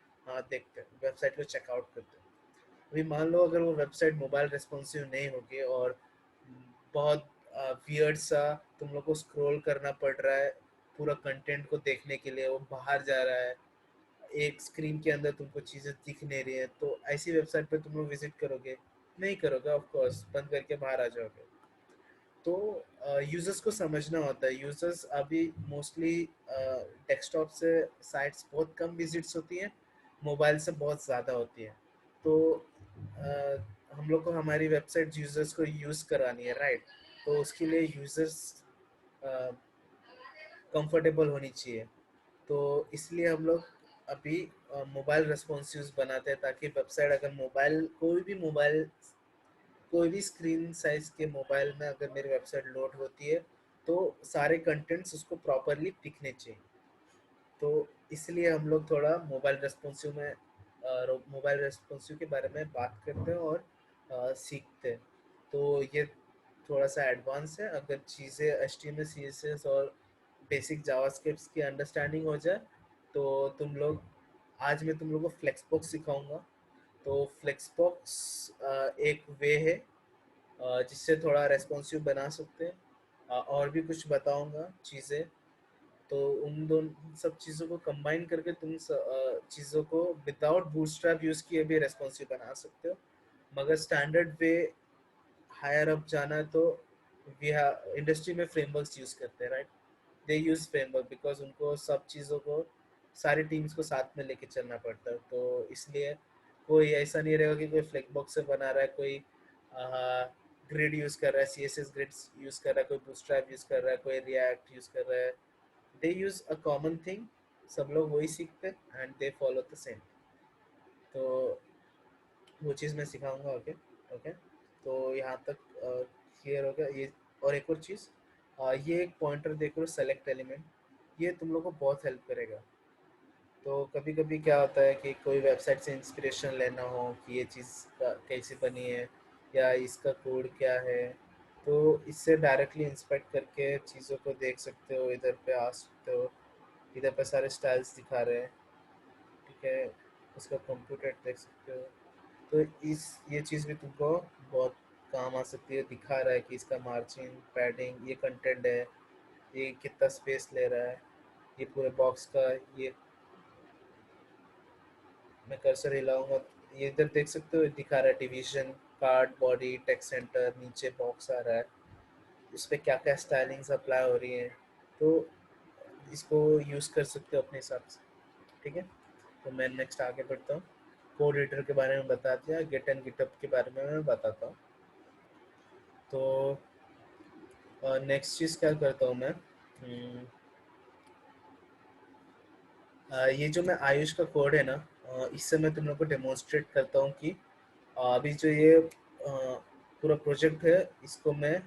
Speaker 1: देखते हो, वेबसाइट को चेकआउट करते हो। अभी मान लो अगर वो वेबसाइट मोबाइल रिस्पॉन्सिव नहीं होगी और बहुत वियर्ड सा तुम लोग को स्क्रॉल करना पड़ रहा है पूरा कंटेंट को देखने के लिए, वो बाहर जा रहा है, एक स्क्रीन के अंदर तुमको चीज़ें दिख नहीं रही है, तो ऐसी वेबसाइट पे तुम लोग विजिट करोगे नहीं? करोगे ऑफ कोर्स, बंद करके बाहर आ जाओगे। तो यूजर्स को समझना होता है। यूजर्स अभी मोस्टली डेस्कटॉप से साइट्स बहुत कम विजिट्स होती हैं, मोबाइल से बहुत ज़्यादा होती है। तो हम लोग को हमारी वेबसाइट यूजर्स को यूज़ करानी है, राइट? तो उसके लिए यूजर्स कंफर्टेबल होनी चाहिए। तो इसलिए हम लोग अभी मोबाइल रेस्पॉन्सिव बनाते हैं ताकि वेबसाइट अगर कोई भी स्क्रीन साइज के मोबाइल में अगर मेरी वेबसाइट लोड होती है तो सारे कंटेंट्स उसको प्रॉपरली दिखने चाहिए। तो इसलिए हम लोग थोड़ा मोबाइल रेस्पॉन्सिव के बारे में बात करते हैं और सीखते हैं। तो ये थोड़ा सा एडवांस है। अगर चीज़ें HTML CSS और बेसिक जावास्क्रिप्ट की अंडरस्टैंडिंग हो जाए तो तुम लोग, आज मैं तुम लोग को फ्लेक्सबॉक्स सिखाऊंगा। तो फ्लेक्सबॉक्स एक वे है जिससे थोड़ा रेस्पॉन्सिव बना सकते हैं। और भी कुछ बताऊंगा चीज़ें। तो उन दोनों सब चीज़ों को कंबाइन करके तुम चीज़ों को विदाउट बूटस्ट्रैप यूज़ किए भी रेस्पॉन्सिव बना सकते हो। मगर स्टैंडर्ड वे हायर अप जाना है तो वी इंडस्ट्री में फ्रेमवर्क्स यूज़ करते हैं, right? They use framework because उनको सब चीज़ों को, सारी टीम्स को साथ में लेके चलना पड़ता है। तो इसलिए कोई ऐसा नहीं रहेगा कि कोई फ्लेक्सबॉक्स से बना रहा है, कोई ग्रिड यूज़ कर रहा है, CSS ग्रिड यूज़ कर रहा है, कोई बूटस्ट्रैप यूज़ कर रहा है, कोई रिएक्ट यूज़ कर रहा है। दे यूज़ अ कॉमन थिंग, सब लोग वही सीखते हैं and they follow the same. तो वो चीज़ मैं सिखाऊंगा। Okay, okay. तो यहाँ तक क्लियर हो गया ये। और एक और चीज़, ये एक पॉइंटर देख लो, सेलेक्ट एलिमेंट, ये तुम लोग को बहुत हेल्प करेगा। तो कभी कभी क्या होता है कि कोई वेबसाइट से इंस्पिरेशन लेना हो कि ये चीज़ कैसी बनी है या इसका कोड क्या है, तो इससे डायरेक्टली इंस्पेक्ट करके चीज़ों को देख सकते हो, इधर पे आ सकते हो। इधर पे सारे स्टाइल्स दिखा रहे हैं, ठीक है? उसका कंप्यूटर देख सकते हो। तो इस ये चीज़ भी तुमको बहुत काम आ सकती है। दिखा रहा है कि इसका मार्जिन, पैडिंग, ये कंटेंट है, ये कितना स्पेस ले रहा है, ये पूरे बॉक्स का, ये मैं कर्सर हिलाऊंगा, ये इधर देख सकते हो दिखा रहा है division, card body text centre, नीचे बॉक्स आ रहा है, इस पर क्या क्या स्टाइलिंग्स अप्लाई हो रही हैं, तो इसको यूज़ कर सकते हो अपने हिसाब से। ठीक है, तो मैं नेक्स्ट आगे बढ़ता हूँ। कोड एडिटर के बारे में बता दिया, गिट एंड गिटहब के बारे में मैं बताता हूँ। तो नेक्स्ट चीज़ क्या करता हूँ मैं, ये जो मैं आयुष का कोड है ना, इससे मैं तुम लोग को डेमोन्स्ट्रेट करता हूँ कि अभी जो ये पूरा प्रोजेक्ट है इसको मैं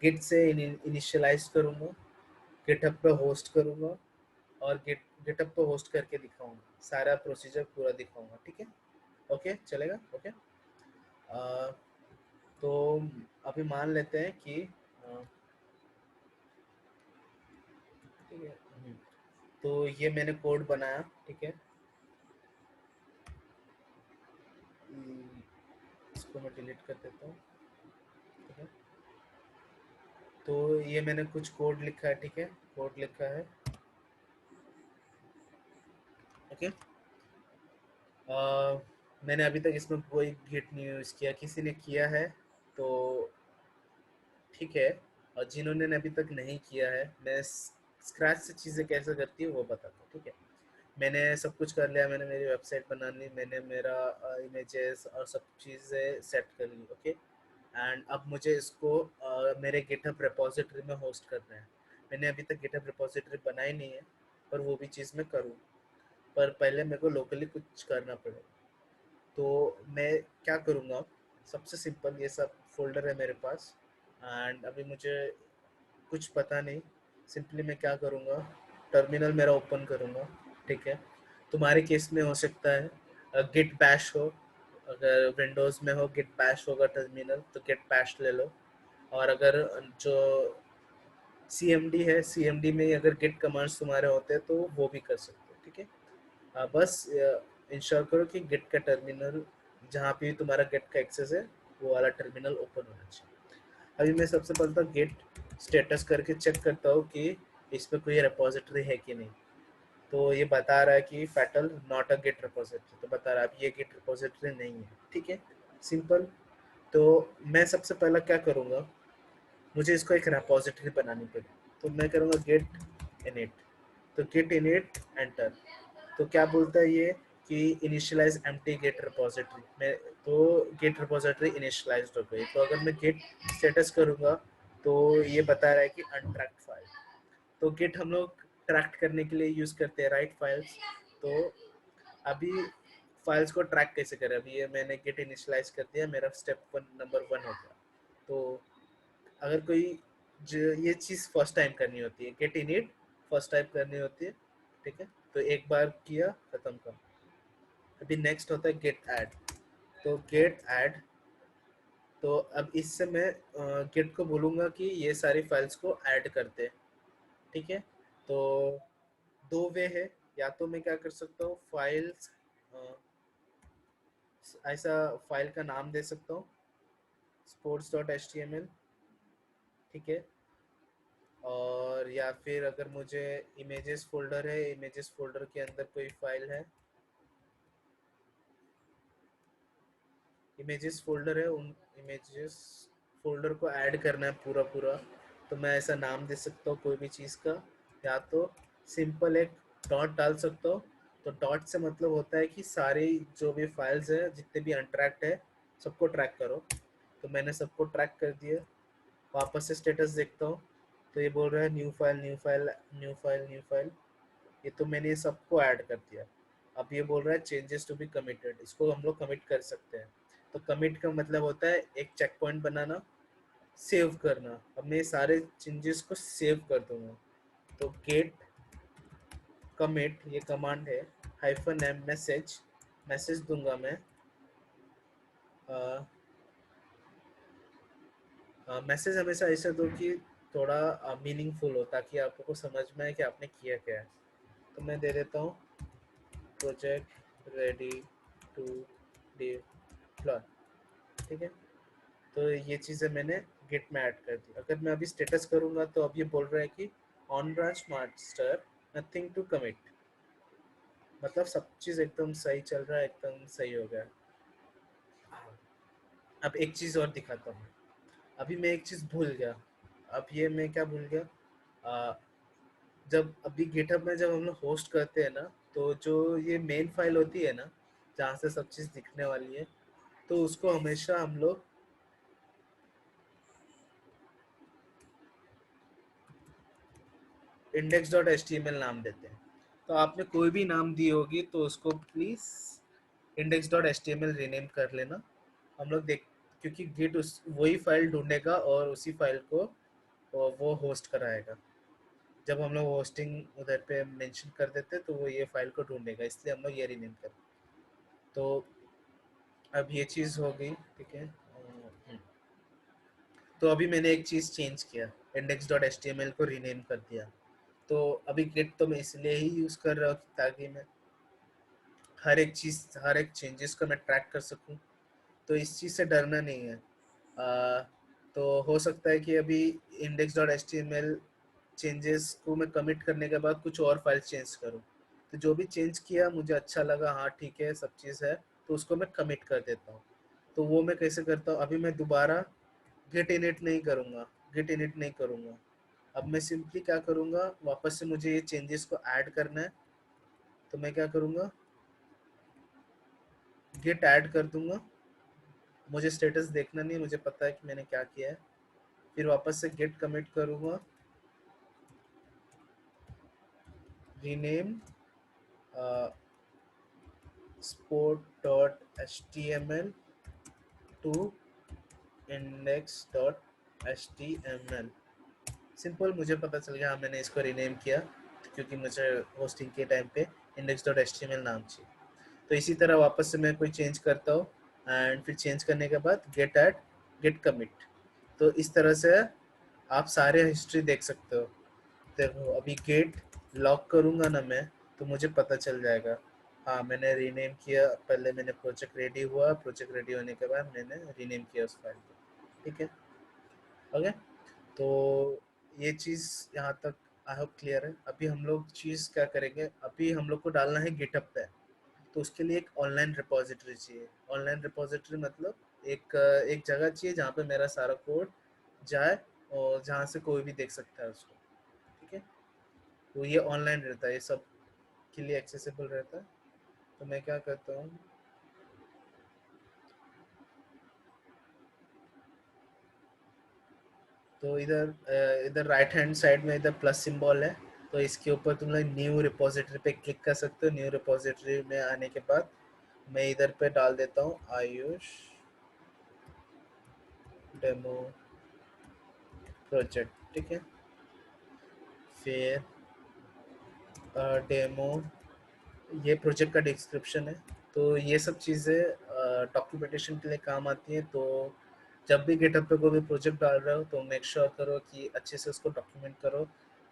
Speaker 1: गिट से इनिशियलाइज करूँगा, गिटहब पे होस्ट करूँगा और गिटहब पे होस्ट करके दिखाऊंगा, सारा प्रोसीजर पूरा दिखाऊंगा। ठीक है, ओके चलेगा, ओके। तो अभी मान लेते हैं कि ठीक है, तो ये मैंने कोड बनाया, ठीक है। इसको मैं डिलीट कर देता हूँ, ठीक है। तो ये मैंने कुछ कोड लिखा है, ठीक है, कोड लिखा है, ओके। मैंने अभी तक इसमें कोई गिट नहीं यूज़ किया, किसी ने किया है तो ठीक है, और जिन्होंने अभी तक नहीं किया है, मैं स्क्रैच से चीज़ें कैसे करती हूँ वो बताता हूँ। ठीक है, मैंने सब कुछ कर लिया, मैंने मेरी वेबसाइट बना ली, मैंने मेरा इमेजेस और सब चीज़ें सेट कर ली, ओके। एंड अब मुझे इसको मेरे गिटहब रिपोजिटरी में होस्ट करना है। मैंने अभी तक गिटहब रिपोजिटरी बनाई नहीं है, पर वो भी चीज़ मैं करूँ, पर पहले मेरे को लोकली कुछ करना पड़ेगा। तो मैं क्या करूँगा, सबसे सिंपल ये सब फोल्डर है मेरे पास, एंड अभी मुझे कुछ पता नहीं, सिंपली मैं क्या करूँगा, टर्मिनल मेरा ओपन करूँगा, ठीक है। तुम्हारे केस में हो सकता है गिट बैश हो, अगर विंडोज़ में हो गिट बैश होगा टर्मिनल, तो गिट बैश ले लो। और अगर जो CMD है, CMD में ही अगर गिट कमांड्स तुम्हारे होते हैं तो वो भी कर सकते हो, ठीक है। बस इंश्योर करो कि गिट का टर्मिनल जहाँ पे तुम्हारा गिट का एक्सेस है वो वाला टर्मिनल ओपन होना चाहिए। अभी मैं सबसे पहले तो गिट स्टेटस करके चेक करता हूँ कि इसमें कोई रिपोजिटरी है कि नहीं। तो ये बता रहा है कि fatal not a git repository, तो बता रहा है अब ये गिट रिपोजिटरी नहीं है, ठीक है, सिंपल। तो मैं सबसे पहला क्या करूँगा, मुझे इसको एक रिपोजिटरी बनानी पड़ेगी, तो मैं करूँगा गेट इनिट। तो गेट इनिट एंटर, तो क्या बोलता है ये कि इनिशियलाइज एम्प्टी गेट रिपोजिटरी में, तो गेट रिपोजिटरी इनिशियलाइज हो गई। तो अगर मैं गेट स्टेटस करूँगा तो ये बता रहा है कि अनट्रैक्ड फाइल। तो गेट हम लोग ट्रैक करने के लिए यूज़ करते हैं, राइट फाइल्स। तो अभी फाइल्स को ट्रैक कैसे करें, अभी ये मैंने गेट इनिशियलाइज कर दिया, मेरा स्टेप नंबर 1 हो गया। तो अगर कोई जो ये चीज़ फर्स्ट टाइम करनी होती है, गेट इनिट फर्स्ट टाइम करनी होती है, ठीक है। तो एक बार किया, खत्म कर। अभी नेक्स्ट होता है गेट ऐड, तो गेट ऐड, तो अब इससे मैं गेट को बोलूँगा कि ये सारी फाइल्स को ऐड करते, ठीक है। तो दो वे है, या तो मैं क्या कर सकता हूँ, फाइल्स ऐसा फाइल का नाम दे सकता हूँ sports.html, ठीक है। और या फिर अगर मुझे इमेजेस फोल्डर है, इमेजेस फोल्डर के अंदर कोई फाइल है, इमेजेस फोल्डर है, उन इमेजेस फोल्डर को ऐड करना है पूरा पूरा, तो मैं ऐसा नाम दे सकता हूँ कोई भी चीज़ का, या तो सिंपल एक डॉट डाल सकता हूँ। तो डॉट से मतलब होता है कि सारी जो भी फाइल्स है, जितने भी अनट्रैक्ट है, सबको ट्रैक करो। तो मैंने सबको ट्रैक कर दिया। वापस से स्टेटस देखता हूँ, तो ये बोल रहा है new file new file new file new file, ये तो मैंने सबको ऐड कर दिया। अब ये बोल रहा है चेंजेस टू बी कमिटेड, इसको हम लोग कमिट कर सकते हैं। तो कमिट का मतलब होता है एक चेक पॉइंट बनाना, सेव करना। अब मैं सारे चेंजेस को सेव कर दूंगा, तो गेट कमिट ये कमांड है, -m मैसेज, मैसेज दूंगा मैं, मैसेज हमेशा ऐसे दो कि थोड़ा मीनिंगफुल हो, ताकि आपको समझ में आए कि आपने किया क्या है। तो मैं दे देता हूँ प्रोजेक्ट रेडी टू डिप्लॉय, ठीक है। तो ये चीज़ें मैंने गिट में ऐड कर दी। अगर मैं अभी स्टेटस करूँगा तो अब ये बोल रहा है कि on branch master nothing to commit, मतलब सब चीज़ एकदम सही चल रहा है, एकदम सही हो गया। अब एक चीज़ और दिखाता हूँ। अभी मैं एक चीज़ भूल गया। अब ये मैं क्या भूल गया, जब अभी गिटहब में जब हम लोग होस्ट करते हैं ना, तो जो ये मेन फाइल होती है ना, जहाँ से सब चीज़ दिखने वाली है, तो उसको हमेशा हम लोग index.html नाम देते हैं। तो आपने कोई भी नाम दी होगी तो उसको प्लीज़ index.html रीनेम कर लेना। हम लोग देख, क्योंकि गिट उस वही फाइल ढूंढेगा और उसी फाइल को वो होस्ट कराएगा। जब हम लोग होस्टिंग उधर पे मेंशन कर देते तो वो ये फाइल को ढूंढेगा, इसलिए हम लोग ये रीनेम कर। तो अब ये चीज़ हो गई, ठीक है। तो अभी मैंने एक चीज़ चेंज किया, index.html को रीनेम कर दिया। तो अभी गिट तो मैं इसलिए ही यूज़ कर रहा हूँ ताकि मैं हर एक चीज़, हर एक चेंजेस को मैं ट्रैक कर सकूँ। तो इस चीज़ से डरना नहीं है। तो हो सकता है कि अभी index.html चेंजेस को मैं कमिट करने के बाद कुछ और फाइल चेंज करूँ। तो जो भी चेंज किया मुझे अच्छा लगा, हाँ ठीक है सब चीज़ है, तो उसको मैं कमिट कर देता हूँ। तो वो मैं कैसे करता हूँ, अभी मैं दोबारा गिट इनिट नहीं करूँगा, गिट इनिट नहीं करूँगा। अब मैं सिंपली क्या करूँगा, वापस से मुझे ये चेंजेस को ऐड करना है, तो मैं क्या करूँगा, गिट ऐड कर दूंगा। मुझे स्टेटस देखना नहीं, मुझे पता है कि मैंने क्या किया है। फिर वापस से गिट कमिट करूँगा, rename sport.html to index.html। Simple, मुझे पता चल गया हाँ मैंने इसको रीनेम किया, क्योंकि मुझे होस्टिंग के टाइम पे index.html नाम चाहिए। तो इसी तरह वापस से मैं कोई चेंज करता हूँ, एंड फिर चेंज करने के बाद गेट ऐड, गेट कमिट। तो इस तरह से आप सारे हिस्ट्री देख सकते हो। देखो अभी गेट लॉक करूँगा ना मैं, तो मुझे पता चल जाएगा हाँ मैंने रीनेम किया। पहले मैंने प्रोजेक्ट रेडी हुआ, प्रोजेक्ट रेडी होने के बाद मैंने रीनेम किया उस फाइल को, ठीक है। ओके, तो ये चीज़ यहाँ तक आई होप क्लियर है। अभी हम लोग चीज़ क्या करेंगे, अभी हम लोग को डालना है गिटहब पे। तो उसके लिए एक ऑनलाइन रिपोजिटरी चाहिए। ऑनलाइन रिपोजिटरी मतलब एक जगह चाहिए जहाँ पे मेरा सारा कोड जाए और जहाँ से कोई भी देख सकता है उसको, ठीक है। तो ये ऑनलाइन रहता है, ये सब के लिए एक्सेसिबल रहता है। तो मैं क्या करता हूँ, तो इधर राइट हैंड साइड में इधर प्लस सिंबल है, तो इसके ऊपर तुम लोग न्यू रिपोजिटरी पे क्लिक कर सकते हो। न्यू रिपोजिटरी में आने के बाद मैं इधर पे डाल देता हूँ आयुष डेमो प्रोजेक्ट, ठीक है। फिर डेमो, ये प्रोजेक्ट का डिस्क्रिप्शन है। तो ये सब चीज़ें डॉक्यूमेंटेशन के लिए काम आती हैं। तो जब भी गिटहब पे कोई भी प्रोजेक्ट डाल रहे हो तो मेक श्योर करो कि अच्छे से उसको डॉक्यूमेंट करो,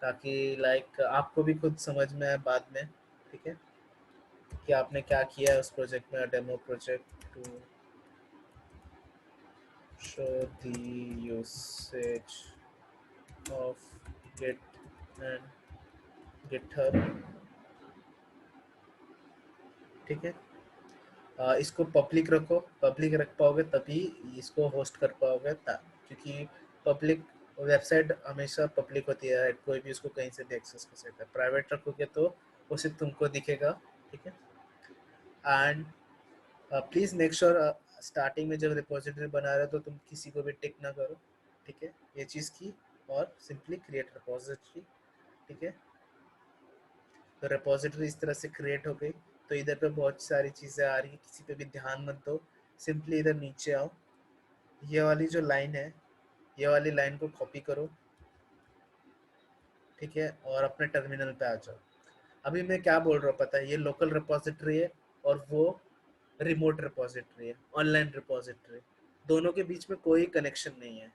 Speaker 1: ताकि लाइक आपको भी खुद समझ में आए बाद में, ठीक है, कि आपने क्या किया है उस प्रोजेक्ट में। Demo project to show the usage of git and GitHub, ठीक है। इसको पब्लिक रखो, पब्लिक रख पाओगे तभी इसको होस्ट कर पाओगे, क्योंकि पब्लिक वेबसाइट हमेशा पब्लिक होती है, कोई भी उसको कहीं से भी एक्सेस कर सकता है। प्राइवेट रखोगे तो वो सिर्फ तुमको दिखेगा, ठीक है। And please make sure starting में जब रिपोजिटरी बना रहे हो तो तुम किसी को भी टिक ना करो, ठीक है, ये चीज़ की। और सिंपली क्रिएट रिपोजिटरी, ठीक है। तो रिपोजिटरी इस तरह से क्रिएट हो गई। तो इधर पे बहुत सारी चीज़ें आ रही है, किसी पे भी ध्यान मत दो। सिंपली इधर नीचे आओ, ये वाली जो लाइन है, ये वाली लाइन को कॉपी करो, ठीक है, और अपने टर्मिनल पे आ जाओ। अभी मैं क्या बोल रहा हूँ पता है, ये लोकल रिपोजिटरी है और वो रिमोट रिपोजिटरी है, ऑनलाइन रिपोजिटरी। दोनों के बीच में कोई कनेक्शन नहीं है,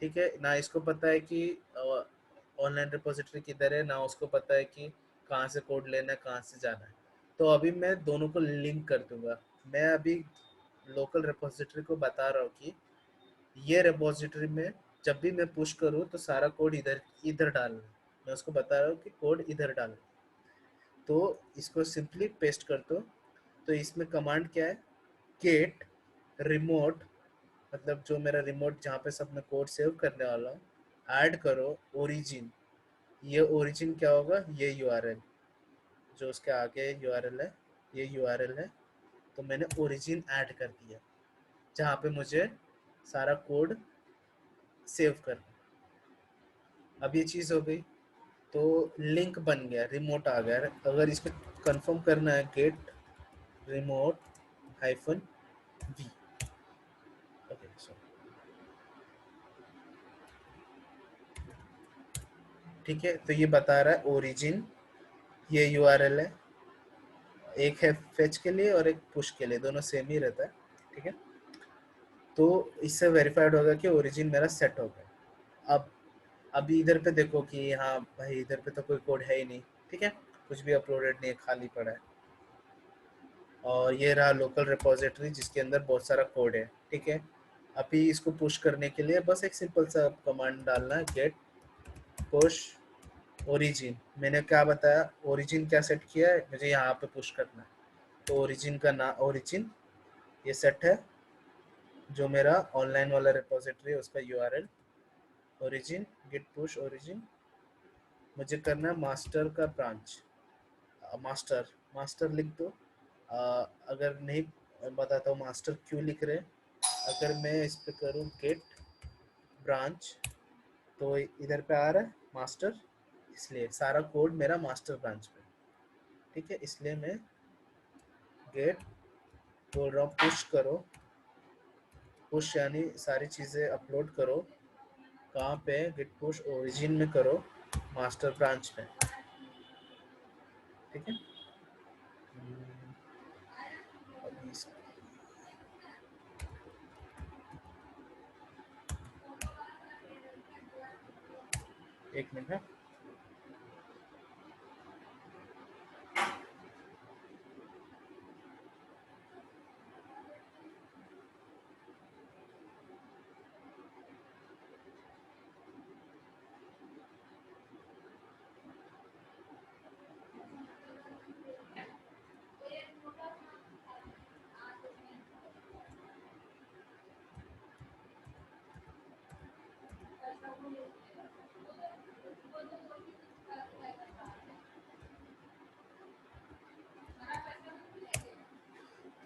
Speaker 1: ठीक है ना। इसको पता है कि ऑनलाइन रिपोजिटरी किधर है, ना उसको पता है कि कहाँ से कोड लेना है, कहाँ से जाना है। तो अभी मैं दोनों को लिंक कर दूंगा। मैं अभी लोकल रिपोजिटरी को बता रहा हूँ कि ये रिपोजिटरी में जब भी मैं पुश करूँ तो सारा कोड इधर इधर डालना है। मैं उसको बता रहा हूँ कि कोड इधर डालना। तो इसको सिंपली पेस्ट कर दो। तो इसमें कमांड क्या है, गेट रिमोट मतलब जो मेरा रिमोट जहाँ पे सब मैं कोड सेव करने वाला हूँ, ऐड करो ओरिजिन। ये ओरिजिन क्या होगा, ये यूआरएल जो उसके आगे यूआरएल है, ये यूआरएल है। तो मैंने ओरिजिन ऐड कर दिया जहाँ पे मुझे सारा कोड सेव करना। अब ये चीज़ हो गई, तो लिंक बन गया, रिमोट आ गया। अगर इसको कंफर्म करना है, git remote hyphen v, okay so ठीक है। तो ये बता रहा है ओरिजिन, ये यूआरएल है, एक है फेच के लिए और एक पुश के लिए, दोनों सेम ही रहता है, ठीक है। तो इससे वेरीफाइड होगा कि ओरिजिन मेरा सेट हो गया। अब अभी इधर पे देखो कि हाँ भाई इधर पे तो कोई कोड है ही नहीं, ठीक है, कुछ भी अपलोडेड नहीं है, खाली पड़ा है। और ये रहा लोकल रिपोजिटरी जिसके अंदर बहुत सारा कोड है, ठीक है। अभी इसको पुश करने के लिए बस एक सिंपल सा कमांड डालना है, गेट पुश ओरिजिन। मैंने क्या बताया, ओरिजिन क्या सेट किया है, मुझे यहाँ पे पुश करना है। तो ओरिजिन का नाम, ओरिजिन ये सेट है, जो मेरा ऑनलाइन वाला रिपोजिटरी है उसका URL origin, git push origin. मुझे करना है मास्टर का ब्रांच, मास्टर मास्टर लिख दो। अगर नहीं बताता हूँ मास्टर क्यों लिख रहे हैं। अगर मैं इस पे करूँ गेट ब्रांच, तो इधर पे आ रहा है मास्टर, इसलिए सारा कोड मेरा मास्टर ब्रांच पे, ठीक है। इसलिए मैं गेट बोल रहा हूँ पुश करो, पुश यानी सारी चीज़ें अपलोड करो। कहाँ पे, गिट पुश ओरिजिन में करो, मास्टर ब्रांच में, ठीक है। अभी एक मिनट है।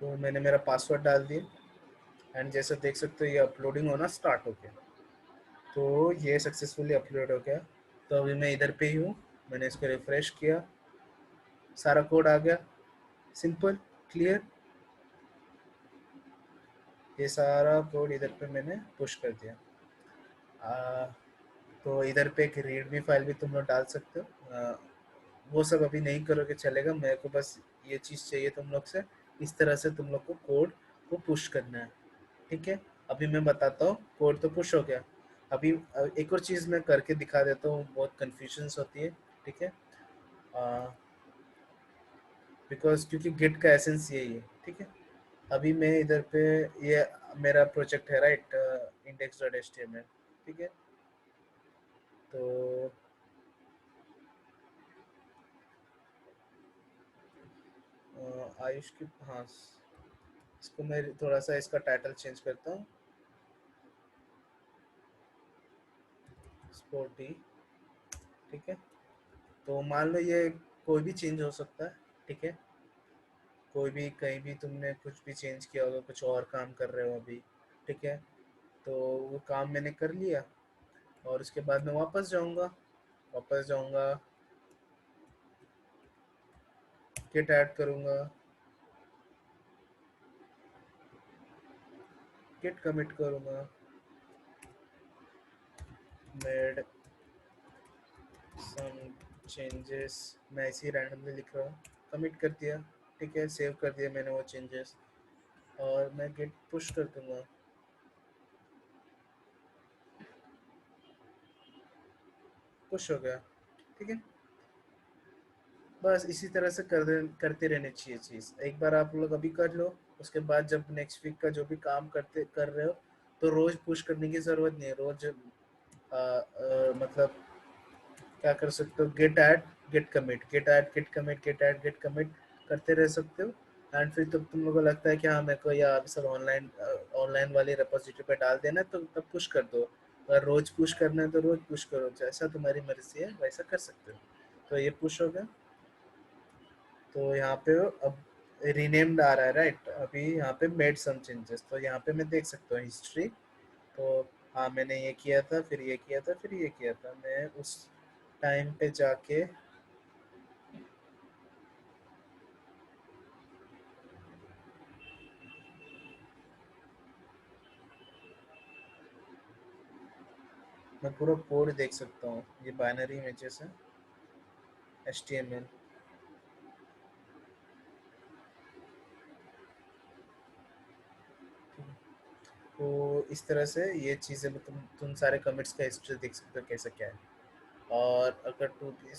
Speaker 1: तो मैंने मेरा पासवर्ड डाल दिया एंड जैसे देख सकते हो ये अपलोडिंग होना स्टार्ट हो गया। तो ये सक्सेसफुली अपलोड हो गया। तो अभी मैं इधर पे ही हूँ, मैंने इसको रिफ्रेश किया, सारा कोड आ गया, सिंपल क्लियर। ये सारा कोड इधर पे मैंने पुश कर दिया। तो इधर पे एक रीडमी फाइल भी तुम लोग डाल सकते हो। वो सब अभी नहीं करोगे चलेगा, मेरे को बस ये चीज़ चाहिए तुम लोग से। इस तरह से तुम लोग को कोड को पुश करना है, ठीक है। अभी मैं बताता हूँ, कोड तो पुश हो गया। अभी एक और चीज़ मैं करके दिखा देता हूँ, बहुत कन्फ्यूजन्स होती है, ठीक है। बिकॉज क्योंकि गिट का एसेंस यही है, ठीक है। अभी मैं इधर पे, ये मेरा प्रोजेक्ट है right, index dot H T M L, ठीक है। तो आयुष की, हाँ, इसको मैं थोड़ा सा इसका टाइटल चेंज करता हूँ, स्पोर्टी, ठीक है। तो मान लो ये कोई भी चेंज हो सकता है, ठीक है। कोई भी कहीं भी तुमने कुछ भी चेंज किया होगा, कुछ और काम कर रहे हो अभी, ठीक है। तो वो काम मैंने कर लिया और उसके बाद मैं वापस जाऊंगा, किट ऐड करूंगा, किट कमिट करूंगा, मेड सम चेंजेस, मैं ऐसे ही रैंडमली लिख रहा हूँ, कमिट कर दिया, ठीक है। सेव कर दिया मैंने वो चेंजेस और मैं गिट पुश कर दूंगा, पुश हो गया, ठीक है। बस इसी तरह से करते रहने चाहिए चीज़। एक बार आप लोग अभी कर लो, उसके बाद जब नेक्स्ट वीक का जो भी काम करते कर रहे हो, तो रोज़ पुश करने की ज़रूरत नहीं है। रोज़ मतलब क्या कर सकते हो, git add git commit, git add git commit, git add git commit करते रह सकते हो। एंड फिर तो तुम लोगों को लगता है कि हाँ मेरे को या सब ऑनलाइन वाली रेपोजिटरी पे डाल देना है, तो तब पुश कर दो। अगर रोज पुश करना है तो रोज पुश करो, जैसा तुम्हारी मर्जी है वैसा कर सकते हो। तो ये पुश हो गया। तो यहाँ पे अब रीनेम्ड आ रहा है राइट, अभी यहाँ पे मेड सम चेंजेस, तो यहाँ पे मैं देख सकता हूँ हिस्ट्री। तो हाँ मैंने ये किया था, फिर ये किया था, फिर ये किया था, मैं उस टाइम पे जाके मैं पूरा कोड देख सकता हूँ। ये बाइनरी इमेजेस है, HTML। तो इस तरह से ये चीज़ें भी तुम सारे कमिट्स का हिस्ट्री देख सकते हो कैसा क्या है। और अगर टू बी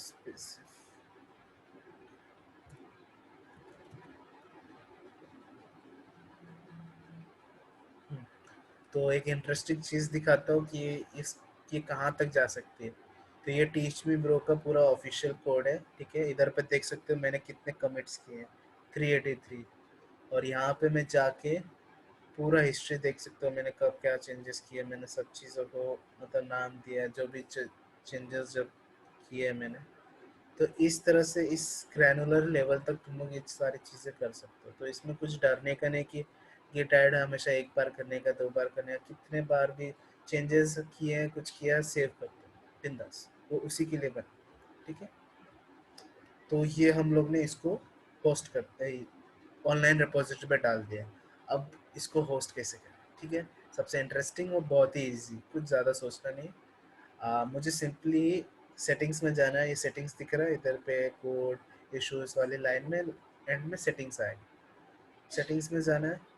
Speaker 1: तो एक इंटरेस्टिंग चीज़ दिखाता हूँ कि इस ये कहाँ तक जा सकती है। तो ये टीच मी ब्रो का पूरा ऑफिशियल कोड है, ठीक है। इधर पे देख सकते हो मैंने कितने कमिट्स किए हैं, 383। और यहाँ पे मैं जाके पूरा हिस्ट्री देख सकते हो, मैंने कब क्या चेंजेस किए, मैंने सब चीज़ों को मतलब नाम दिया है, जो भी चेंजेस जब किए मैंने। तो इस तरह से इस ग्रैनुलर लेवल तक तुम लोग ये सारी चीज़ें कर सकते हो। तो इसमें कुछ डरने का नहीं कि गिट ऐड हमेशा एक बार करने का, 2 बार करने का, कितने बार भी चेंजेस किए हैं, कुछ किया, सेव कर दो बिंदास, वो उसी के लिए बना, ठीक है। तो ये हम लोग ने इसको पोस्ट करते ही ऑनलाइन रिपोजिटरी पे डाल दिया। अब इसको होस्ट कैसे करें, ठीक है। सबसे इंटरेस्टिंग और बहुत ही इजी, कुछ ज़्यादा सोचना नहीं। मुझे सिंपली सेटिंग्स में जाना है। ये सेटिंग्स दिख रहा है इधर पे, कोड इश्यूज वाली लाइन में एंड में सेटिंग्स आएगी। सेटिंग्स में जाना है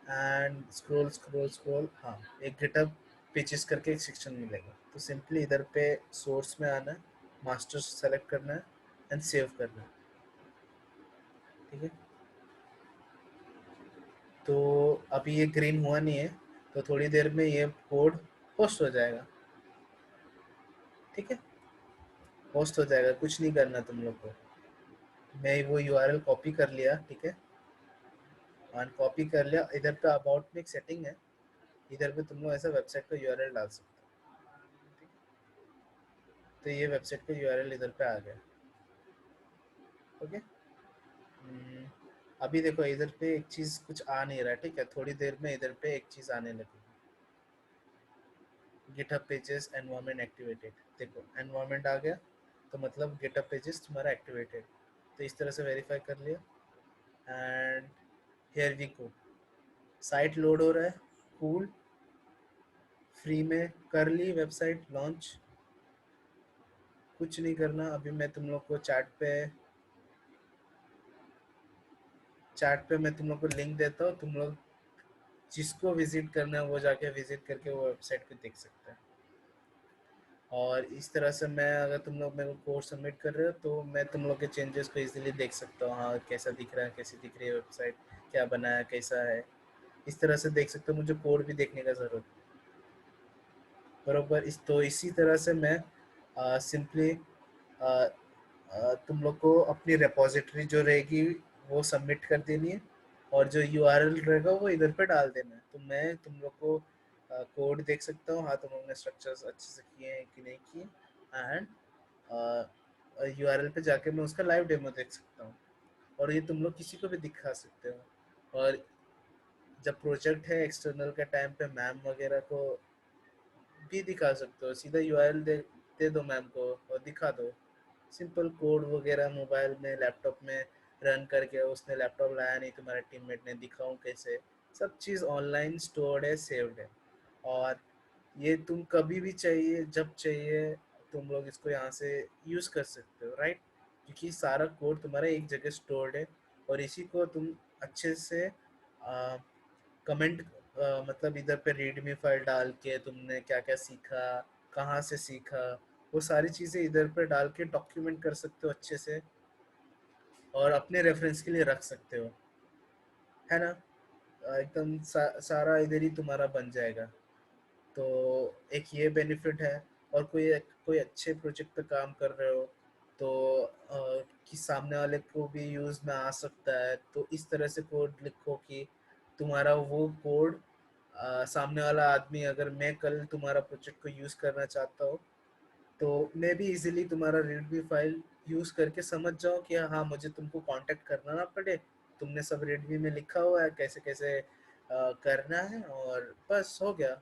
Speaker 1: एंड स्क्रॉल स्क्रॉल स्क्रॉल, हाँ एक गिटहब पेजेस करके एक सेक्शन मिलेगा। तो सिंपली इधर पे सोर्स में आना है, मास्टर सेलेक्ट करना है एंड सेव करना है, ठीक है। तो अभी ये ग्रीन हुआ नहीं है, तो थोड़ी देर में ये कोड पोस्ट हो जाएगा, ठीक है। पोस्ट हो जाएगा, कुछ नहीं करना तुम लोग को। मैं वो यूआरएल कॉपी कर लिया, ठीक है। और कॉपी कर लिया, इधर पे अबाउट में एक सेटिंग है, इधर पे तुम लोग ऐसा वेबसाइट का यूआरएल डाल सकते हो। तो ये वेबसाइट का यूआरएल इधर पे आ गया, ओके। अभी देखो इधर पे एक चीज़ कुछ आ नहीं रहा, ठीक है। थोड़ी देर में इधर पे एक चीज़ आने लगेगी, गिटहब पेजेस एनवायरनमेंट एक्टिवेटेड। देखो एनवायरनमेंट आ गया, तो मतलब गिटहब पेजेस तुम्हारा एक्टिवेटेड। तो इस तरह से वेरीफाई कर लिया and here we go. Site load हो रहा है, कूल। फ्री में कर ली वेबसाइट लॉन्च। कुछ नहीं करना, अभी मैं तुम लोग को चैट पे मैं तुम लोग को लिंक देता हूँ, तुम लोग जिसको विजिट करना है वो जाके विजिट करके वो वेबसाइट को देख सकते हैं। और इस तरह से मैं, अगर तुम लोग मेरे को कोड सबमिट कर रहे हो तो मैं तुम लोग के चेंजेस को इजीली देख सकता हूँ, हाँ कैसा दिख रहा है, कैसी दिख रही है वेबसाइट, क्या बना है, कैसा है। इस तरह से देख सकते हो, मुझे कोड भी देखने का ज़रूरत है, बरोबर। तो इसी तरह से मैं सिंपली तुम लोग को अपनी रेपोजिटरी जो रहेगी वो सबमिट कर देनी है, और जो यूआरएल रहेगा वो इधर पे डाल देना है। तो मैं तुम लोग को कोड देख सकता हूँ, हाँ तुम लोग ने स्ट्रक्चर्स अच्छे से किए हैं कि नहीं किए। एंड यूआरएल पे जाके मैं उसका लाइव डेमो देख सकता हूँ, और ये तुम लोग किसी को भी दिखा सकते हो। और जब प्रोजेक्ट है एक्सटर्नल के टाइम पे मैम वगैरह को भी दिखा सकते हो, सीधा यूआरएल दे दो मैम को और दिखा दो। सिंपल कोड वगैरह मोबाइल में लैपटॉप में रन करके, उसने लैपटॉप लाया नहीं तुम्हारे टीममेट ने, दिखाऊं कैसे। सब चीज़ ऑनलाइन स्टोर्ड है, सेव्ड है। और ये तुम कभी भी चाहिए, जब चाहिए तुम लोग इसको यहाँ से यूज़ कर सकते हो, राइट। क्योंकि सारा कोड तुम्हारा एक जगह स्टोर्ड है, और इसी को तुम अच्छे से कमेंट, मतलब इधर पे रीडमी फाइल डाल के तुमने क्या क्या सीखा, कहाँ से सीखा, वो सारी चीज़ें इधर पे डाल के डॉक्यूमेंट कर सकते हो अच्छे से, और अपने रेफरेंस के लिए रख सकते हो, है ना। एकदम सारा इधर ही तुम्हारा बन जाएगा। तो एक ये बेनिफिट है। और कोई कोई अच्छे प्रोजेक्ट पे काम कर रहे हो तो कि सामने वाले को भी यूज़ में आ सकता है, तो इस तरह से कोड लिखो कि तुम्हारा वो कोड सामने वाला आदमी, अगर मैं कल तुम्हारा प्रोजेक्ट को यूज़ करना चाहता हूँ, तो मैं भी इजीली तुम्हारा रेडमी फाइल यूज़ करके समझ जाऊँ कि हाँ, मुझे तुमको कांटेक्ट करना ना पड़े, तुमने सब रेडमी में लिखा हुआ है कैसे कैसे करना है, और बस हो गया।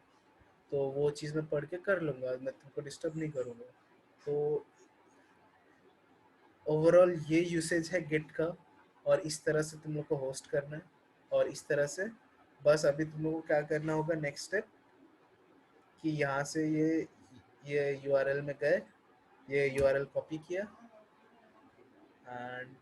Speaker 1: तो वो चीज़ मैं पढ़ के कर लूँगा, मैं तुमको डिस्टर्ब नहीं करूँगा। तो ओवरऑल ये यूसेज है गिट का, और इस तरह से तुम लोग को होस्ट करना है, और इस तरह से बस अभी तुम लोग को क्या करना होगा नेक्स्ट स्टेप, कि यहाँ से ये यूआरएल में गए, ये यूआरएल कॉपी किया, एंड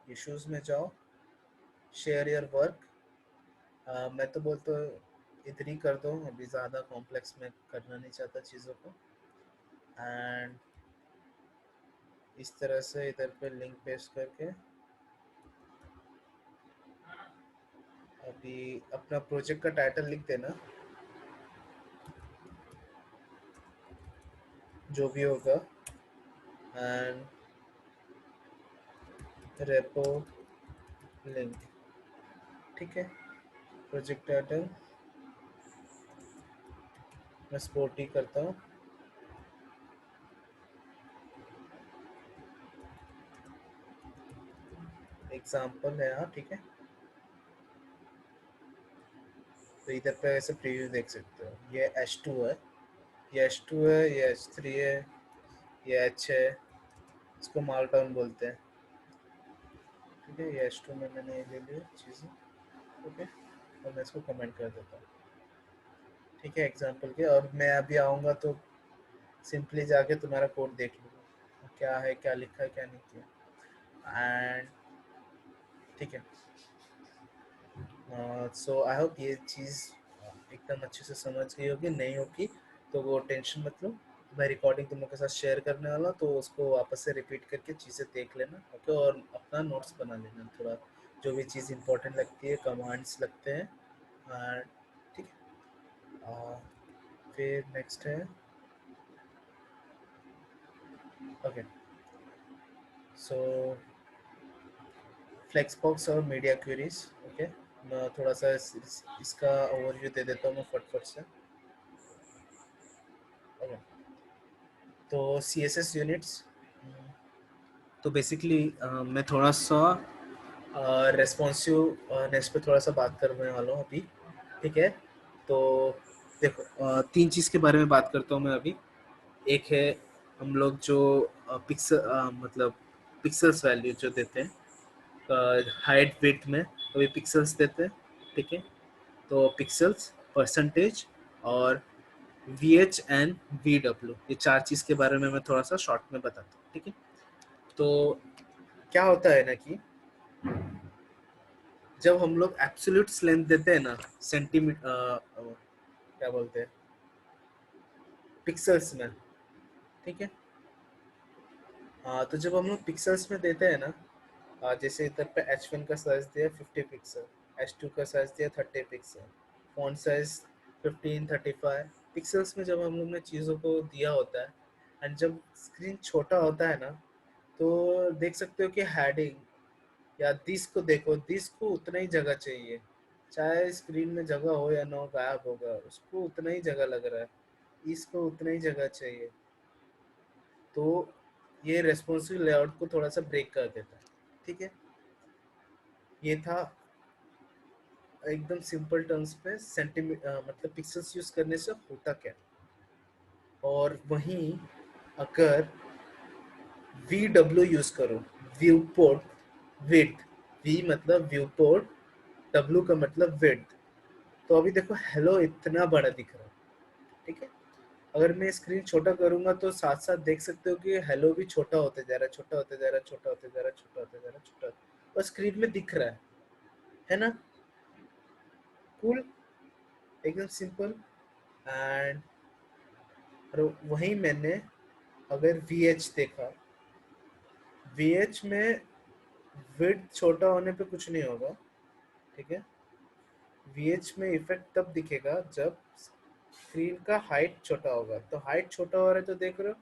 Speaker 1: इश्यूज में जाओ, शेयर योर वर्क। मैं तो बोलता हूँ इधर ही कर दो, अभी ज़्यादा कॉम्प्लेक्स में करना नहीं चाहता चीज़ों को। एंड इस तरह से इधर पे लिंक पेस्ट करके अभी अपना प्रोजेक्ट का टाइटल लिख देना, जो भी होगा, एंड रेपो लिंक, ठीक है। प्रोजेक्ट टाइटल मैं स्पोर्टी करता हूँ, एग्जाम्पल है, हाँ ठीक है। तो इधर पे ऐसे प्रीव्यू देख सकते हो, ये H2 है, ये H2 है, ये H3 है, ये H है, इसको मार्कडाउन बोलते हैं, ठीक है। ये H2 में मैंने ये ले लिया चीज़ें, ओके, और मैं इसको कमेंट कर देता हूँ, ठीक है, एग्जाम्पल के। और मैं अभी आऊँगा तो सिंपली जाके तुम्हारा कोड देख लूँगा क्या है, क्या लिखा है, क्या नहीं किया, एंड ठीक है। सो आई होप ये चीज़ एकदम अच्छे से समझ गई होगी, नहीं होगी तो वो टेंशन मत लो, मैं रिकॉर्डिंग तुम लोग के साथ शेयर करने वाला, तो उसको वापस से रिपीट करके चीज़ें देख लेना, ओके, और अपना नोट्स बना लेना थोड़ा, जो भी चीज़ इंपॉर्टेंट लगती है, कमांड्स लगते हैं, ठीक है। फिर नेक्स्ट है, ओके, सो फ्लेक्सबॉक्स और मीडिया क्वेरीज, ओके। मैं थोड़ा सा इसका ओवरव्यू दे देता हूँ मैं फटफट से, ओके। तो सी एस एस यूनिट्स, तो बेसिकली मैं थोड़ा सा रेस्पॉन्सिवनेस पे थोड़ा सा बात करने वाला हूँ अभी, ठीक है। तो देखो, तीन चीज़ के बारे में बात करता हूँ मैं अभी। एक है हम लोग जो मतलब पिक्सल्स वैल्यू जो देते हैं हाइट विड्थ में, अभी पिक्सल्स देते हैं, ठीक है। तो पिक्सल्स, परसेंटेज, और V H and V W, ये चार चीज़ के बारे में मैं थोड़ा सा शॉर्ट में बताता हूँ, ठीक है। तो क्या होता है ना कि जब हम लोग एब्सोल्यूट लेंथ देते हैं ना, सेंटीमीटर क्या बोलते हैं, पिक्सल्स में, ठीक है। हाँ, तो जब हम लोग पिक्सल्स में देते हैं ना, जैसे इधर पे H1 का साइज दिया 50 पिक्सल, H2 का साइज दिया 30 पिक्सल, फॉन्ट साइज 1535 पिक्सल्स में जब हम लोग ने चीज़ों को दिया होता है, एंड जब स्क्रीन छोटा होता है ना, तो देख सकते हो कि हेडिंग या दिस को देखो, दिस को उतना ही जगह चाहिए, चाहे स्क्रीन में जगह हो या ना हो, गायब होगा, उसको उतना ही जगह लग रहा है, इसको उतना ही जगह चाहिए। तो ये रेस्पॉन्सिव लेआउट को थोड़ा सा ब्रेक कर देता है, ठीक है। ये था एकदम सिंपल टर्म्स पे मतलब पिक्सल्स यूज करने से होता क्या। और वहीं अगर वी डब्ल्यू यूज करो, व्यू पोर्ट विड्थ, वी मतलब व्यू पोर्ट, डब्ल्यू का मतलब विड्थ, तो अभी देखो हेलो इतना बड़ा दिख रहा है, ठीक है। अगर मैं स्क्रीन छोटा करूंगा तो साथ साथ देख सकते हो कि हेलो भी छोटा होते जा रहा है, छोटा होते जा रहा है, छोटा होते जा रहा है, छोटा होते जा रहा है, छोटा, और स्क्रीन में दिख रहा है ना। कूल, एकदम सिंपल। एंड वहीं मैंने अगर वी एच देखा, वी एच में विड्थ छोटा होने पे कुछ नहीं होगा, ठीक है। VH में इफेक्ट तब दिखेगा जब स्क्रीन का हाइट छोटा होगा। तो हाइट छोटा हो रहा है तो देख रहे हो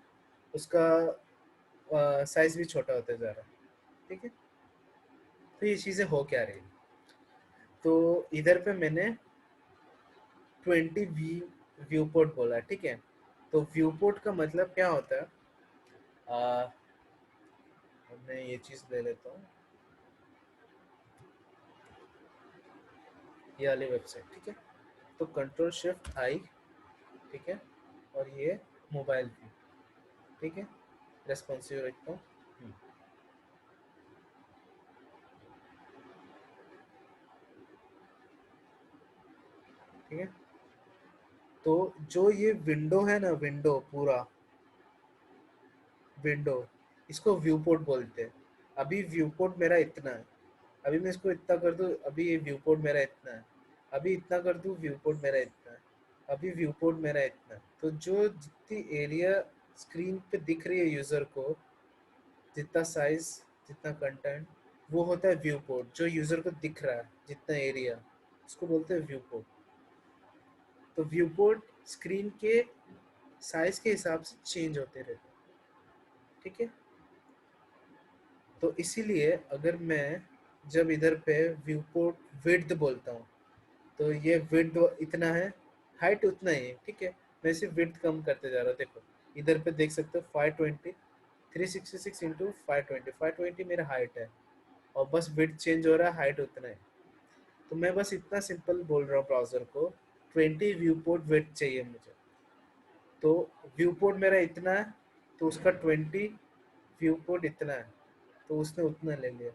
Speaker 1: उसका साइज भी छोटा होता जा रहा है। ठीक है। तो ये चीजें हो क्या रही, तो इधर पे मैंने 20 व्यू पोर्ट बोला है, ठीक है। तो व्यू पोर्ट का मतलब क्या होता है, आ, मैं ये चीज ले लेता हूँ, ये वाली वेबसाइट, ठीक है। तो Ctrl+Shift+I, ठीक है, और ये मोबाइल व्यू, ठीक है, रेस्पॉन्सिव रखता हूँ। ठीक है। तो जो ये विंडो है ना, विंडो पूरा विंडो, इसको व्यू पोर्ट बोलते हैं। अभी व्यू पोर्ट मेरा इतना है, अभी मैं इसको इतना कर दूं, अभी ये व्यू पोर्ट मेरा इतना है, अभी इतना कर दूं व्यू पोर्ट मेरा इतना है, अभी व्यू पोर्ट मेरा इतना है। तो जो जितनी एरिया स्क्रीन पे दिख रही है यूजर को, जितना साइज, जितना कंटेंट, वो होता है व्यू पोर्ट। जो यूजर को दिख रहा है जितना एरिया, उसको बोलते हैं व्यू पोर्ट। तो व्यू पोर्ट स्क्रीन के साइज के हिसाब से चेंज होते रहते हैं, ठीक है। तो इसीलिए अगर मैं जब इधर पे व्यू पोर्ट विड्थ बोलता हूँ, तो ये विड्थ इतना है, हाइट उतना ही है, ठीक है। मैं सिर्फ विड्थ कम करते जा रहा हूँ, देखो इधर पे देख सकते हो 520, 366 इंटू 520, 520 मेरा हाइट है, और बस विड्थ चेंज हो रहा है, हाइट उतना है। तो मैं बस इतना सिंपल बोल रहा हूँ ब्राउजर को, 20 व्यू पोर्ट विड्थ चाहिए मुझे। तो व्यू पोर्ट मेरा इतना है, तो उसका 20 व्यू पोर्ट इतना है, तो उसने उतना ले लिया।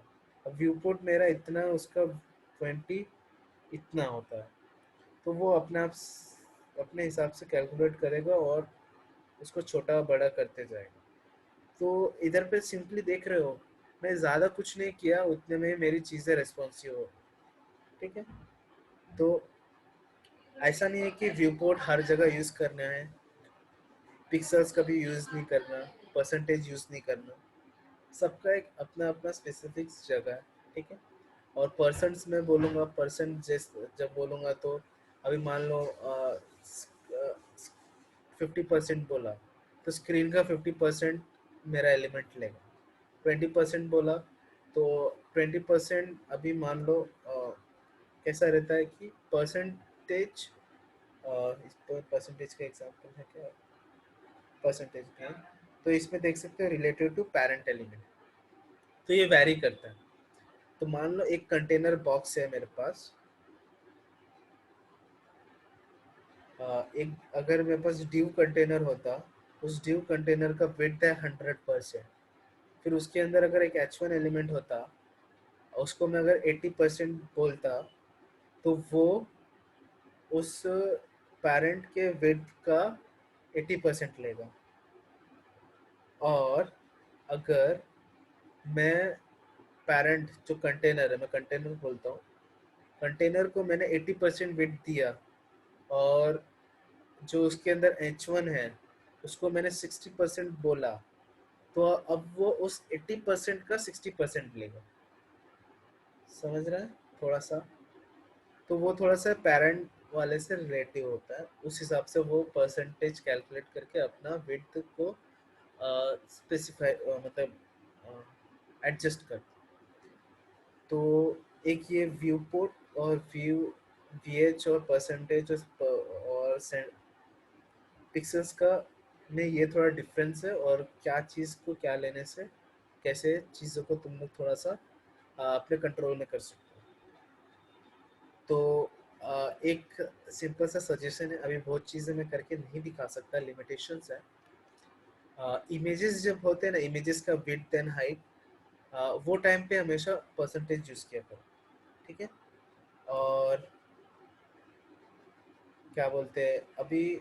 Speaker 1: अब व्यू पोर्ट मेरा इतना है, उसका 20 इतना होता है, तो वो अपने आप अपने हिसाब से कैलकुलेट करेगा और उसको छोटा बड़ा करते जाएगा। तो इधर पे सिंपली देख रहे हो, मैं ज़्यादा कुछ नहीं किया, उतने में मेरी चीज़ें रेस्पॉन्सिव हो, ठीक है। तो ऐसा नहीं है कि व्यू पोर्ट हर जगह यूज़ करना है, पिक्सल्स कभी यूज़ नहीं करना, परसेंटेज यूज़ नहीं करना, सबका एक अपना अपना स्पेसिफिक जगह है, ठीक है। और परसेंट्स में बोलूँगा, परसेंट जब बोलूँगा तो अभी मान लो 50% बोला, तो स्क्रीन का 50% मेरा एलिमेंट लेगा। 20% बोला तो 20% अभी मान लो कैसा रहता है कि परसेंटेज, इस पर परसेंटेज का एग्जांपल है क्या, परसेंटेज का, तो इसमें देख सकते हो रिलेटेड टू पेरेंट एलिमेंट, तो ये वैरी करता है। तो मान लो एक कंटेनर बॉक्स है मेरे पास, एक अगर मेरे पास डिव कंटेनर होता, उस डिव कंटेनर का विड्थ है 100%, फिर उसके अंदर अगर एक H1 एलिमेंट होता, उसको मैं अगर 80% बोलता, तो वो उस पेरेंट के विड्थ का 80% लेगा। और अगर मैं पेरेंट जो कंटेनर है, मैं कंटेनर बोलता हूँ, कंटेनर को मैंने 80% विड्थ दिया, और जो उसके अंदर H1 है उसको मैंने 60% बोला, तो अब वो उस 80% का 60% लेगा। समझ रहा है थोड़ा सा, तो वो थोड़ा सा पेरेंट वाले से रिलेटिव होता है, उस हिसाब से वो परसेंटेज कैलकुलेट करके अपना विड्थ को स्पेसिफाई मतलब एडजस्ट कर। तो एक ये व्यू पोर्ट और व्यू VH और परसेंटेज और पिक्सेल्स का में ये थोड़ा डिफरेंस है, और क्या चीज़ को क्या लेने से कैसे चीज़ों को तुम लोग थोड़ा सा अपने कंट्रोल में कर सकते हो। तो एक सिंपल सा सजेशन है, अभी बहुत चीज़ें मैं करके नहीं दिखा सकता, लिमिटेशंस है। इमेजेस जब होते हैं ना, इमेजेस का विड्थ एंड हाइट, वो टाइम पे हमेशा परसेंटेज यूज़ किया करो, ठीक है। और क्या बोलते हैं अभी,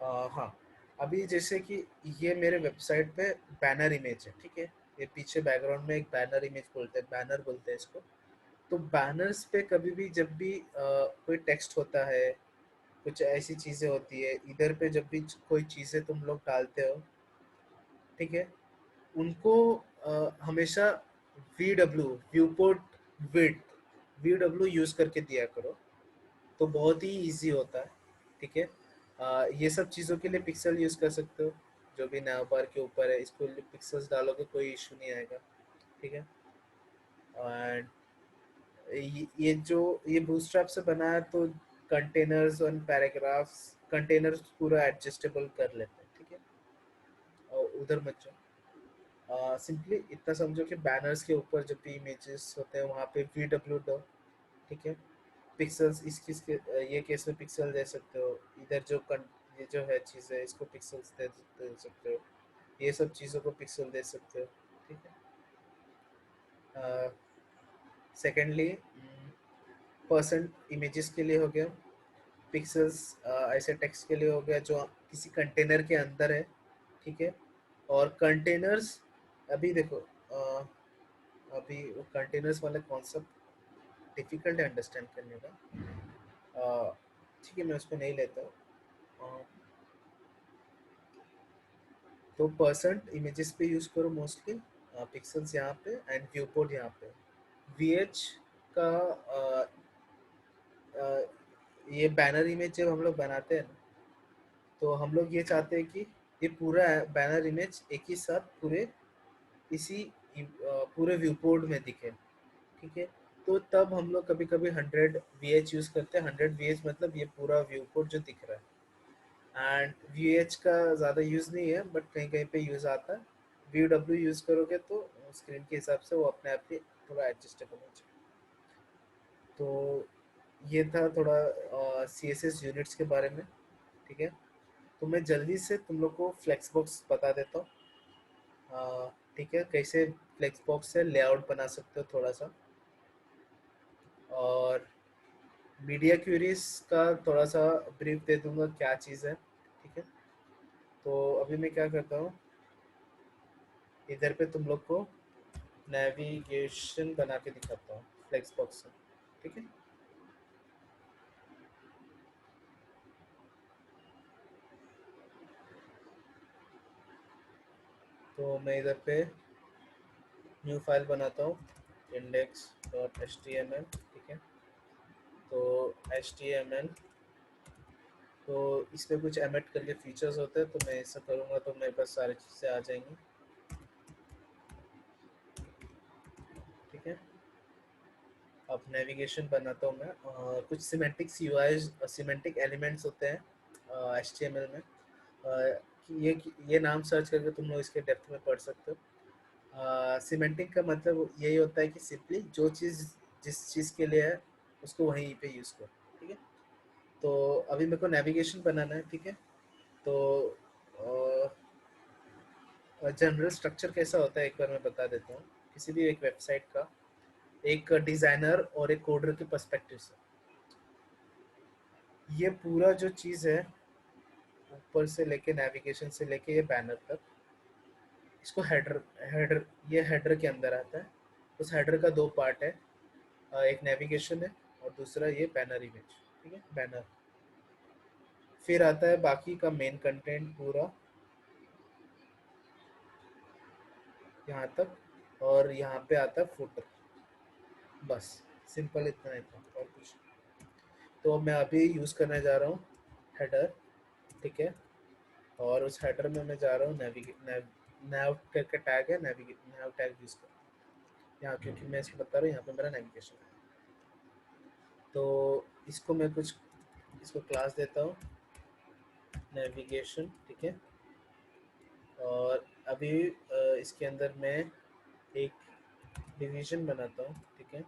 Speaker 1: हाँ, अभी जैसे कि ये मेरे वेबसाइट पे बैनर इमेज है, ठीक है। ये पीछे बैकग्राउंड में एक बैनर इमेज बोलते हैं, बैनर बोलते हैं इसको। तो बैनर्स पे कभी भी जब भी कोई टेक्स्ट होता है, कुछ ऐसी चीज़ें होती है, इधर पे जब भी कोई चीज़ें तुम लोग डालते हो, ठीक है, उनको हमेशा VW viewport width VW use करके दिया करो, तो बहुत ही इजी होता है। ठीक है, ये सब चीज़ों के लिए पिक्सल यूज कर सकते हो, जो भी nav बार के ऊपर है इसको पिक्सल्स डालोगे कोई इशू नहीं आएगा। ठीक है, एंड ये जो ये बूटस्ट्रैप से बना है तो कंटेनर्स और पैराग्राफ्स कंटेनर्स पूरा एडजस्टेबल कर लेते हैं। ठीक है, और उधर मत जाओ, सिंपली इतना समझो कि बैनर्स के ऊपर जब भी इमेजेस होते हैं वहाँ पे VW दो। ठीक है, पिक्सल्स इसके ये केस में पिक्सल दे सकते हो, इधर ये जो है चीज़ है इसको पिक्सल्स दे सकते हो, ये सब चीज़ों को पिक्सल दे सकते हो। ठीक है, सेकेंडली परसेंट इमेजेस के लिए हो गया, पिक्सल्स ऐसे टेक्स्ट के लिए हो गया जो किसी कंटेनर के अंदर है। ठीक है, और कंटेनर्स अभी देखो, अभी वो कंटेनर्स वाला कॉन्सेप्ट डिफिकल्ट है अंडरस्टैंड करने का। ठीक है, मैं उसको नहीं लेता हूँ। अ, तो परसेंट इमेजेस पे यूज़ करो मोस्टली, पिक्सल्स यहाँ पे एंड व्यू पोर्ट यहाँ पे। VH का अ, ये बैनर इमेज जब हम लोग बनाते हैं ना, तो हम लोग ये चाहते हैं कि ये पूरा बैनर इमेज एक ही साथ पूरे इसी पूरे व्यू पोर्ट में दिखे। ठीक है, तो तब हम लोग कभी कभी 100 VH यूज़ करते हैं। 100 VH मतलब ये पूरा व्यू पोर्ट जो दिख रहा है, एंड VH का ज़्यादा यूज़ नहीं है बट कहीं कहीं पे यूज़ आता है। VW यूज़ करोगे तो स्क्रीन के हिसाब से वो अपने आप ही थोड़ा एडजस्टेबल हो जाए। तो ये था थोड़ा CSS यूनिट्स के बारे में। ठीक है, तो मैं जल्दी से तुम लोग को फ्लेक्स बॉक्स बता देता हूँ। ठीक है, कैसे फ्लेक्स बॉक्स से लेआउट बना सकते हो थोड़ा सा, और मीडिया क्यूरीज का थोड़ा सा ब्रीफ दे दूंगा क्या चीज़ है। ठीक है, तो अभी मैं क्या करता हूँ, इधर पे तुम लोग को नेविगेशन बना के दिखाता हूँ फ्लेक्स बॉक्स से। ठीक है, तो मैं इधर पे न्यू फाइल बनाता हूँ, index.html। ठीक है, तो HTML, तो इसमें कुछ एमिट करके फीचर्स होते हैं, तो मैं ऐसा करूँगा तो मेरे पास सारी चीज़ें आ जाएंगी। ठीक है, अब नेविगेशन बनाता हूँ मैं, कुछ सिमेंटिक एलिमेंट्स होते हैं HTML में। ये नाम सर्च करके तुम लोग इसके डेप्थ में पढ़ सकते हो। सिमेंटिक का मतलब यही होता है कि सिंपली जो चीज़ जिस चीज़ के लिए है उसको वहीं पे यूज़ करो। ठीक है, तो अभी मेरे को नेविगेशन बनाना है। ठीक है, तो जनरल स्ट्रक्चर कैसा होता है एक बार मैं बता देता हूँ, किसी भी एक वेबसाइट का, एक डिज़ाइनर और एक कोडर के पर्सपेक्टिव से। ये पूरा जो चीज़ है ऊपर से लेके नेविगेशन से लेके ये बैनर तक, इसको हेडर हेडर ये हेडर के अंदर आता है। उस हेडर का दो पार्ट है, एक नेविगेशन है और दूसरा ये बैनर इमेज। ठीक है, बैनर, फिर आता है बाकी का मेन कंटेंट पूरा यहाँ तक, और यहाँ पे आता है फुटर। बस सिंपल इतना ही था और कुछ। तो मैं अभी यूज़ करने जा रहा हूँ हेडर। ठीक है, और उस हेडर में मैं जा रहा हूँ नैव करके टैग है, नैव टैग यूज़ कर यहाँ, क्योंकि मैं इसको बता रहा हूँ यहाँ पे मेरा नेविगेशन है। तो इसको मैं कुछ इसको क्लास देता हूँ नेविगेशन। ठीक है, और अभी इसके अंदर मैं एक डिवीजन बनाता हूँ। ठीक है,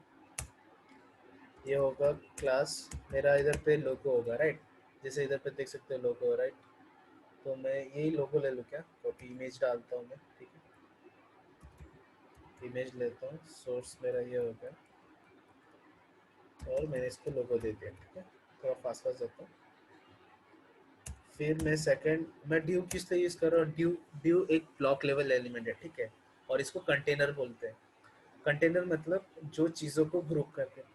Speaker 1: ये होगा क्लास मेरा, इधर पे लोगो होगा राइट, जैसे इधर पे देख सकते हो लोगो राइट। तो मैं यही लोगो ले लूँ क्या, कॉपी इमेज डालता हूँ मैं। ठीक है, इमेज लेता हूँ, सोर्स मेरा ये हो गया और मैंने इसको लोगो दे दिया। ठीक है, थोड़ा फास्ट फास्ट जाता हूँ। फिर मैं ड्यू किस लिए यूज़ कर रहा हूँ, ड्यू ड्यू एक ब्लॉक लेवल एलिमेंट है। ठीक है, और इसको कंटेनर बोलते हैं। कंटेनर मतलब जो चीज़ों को ग्रुप करते हैं,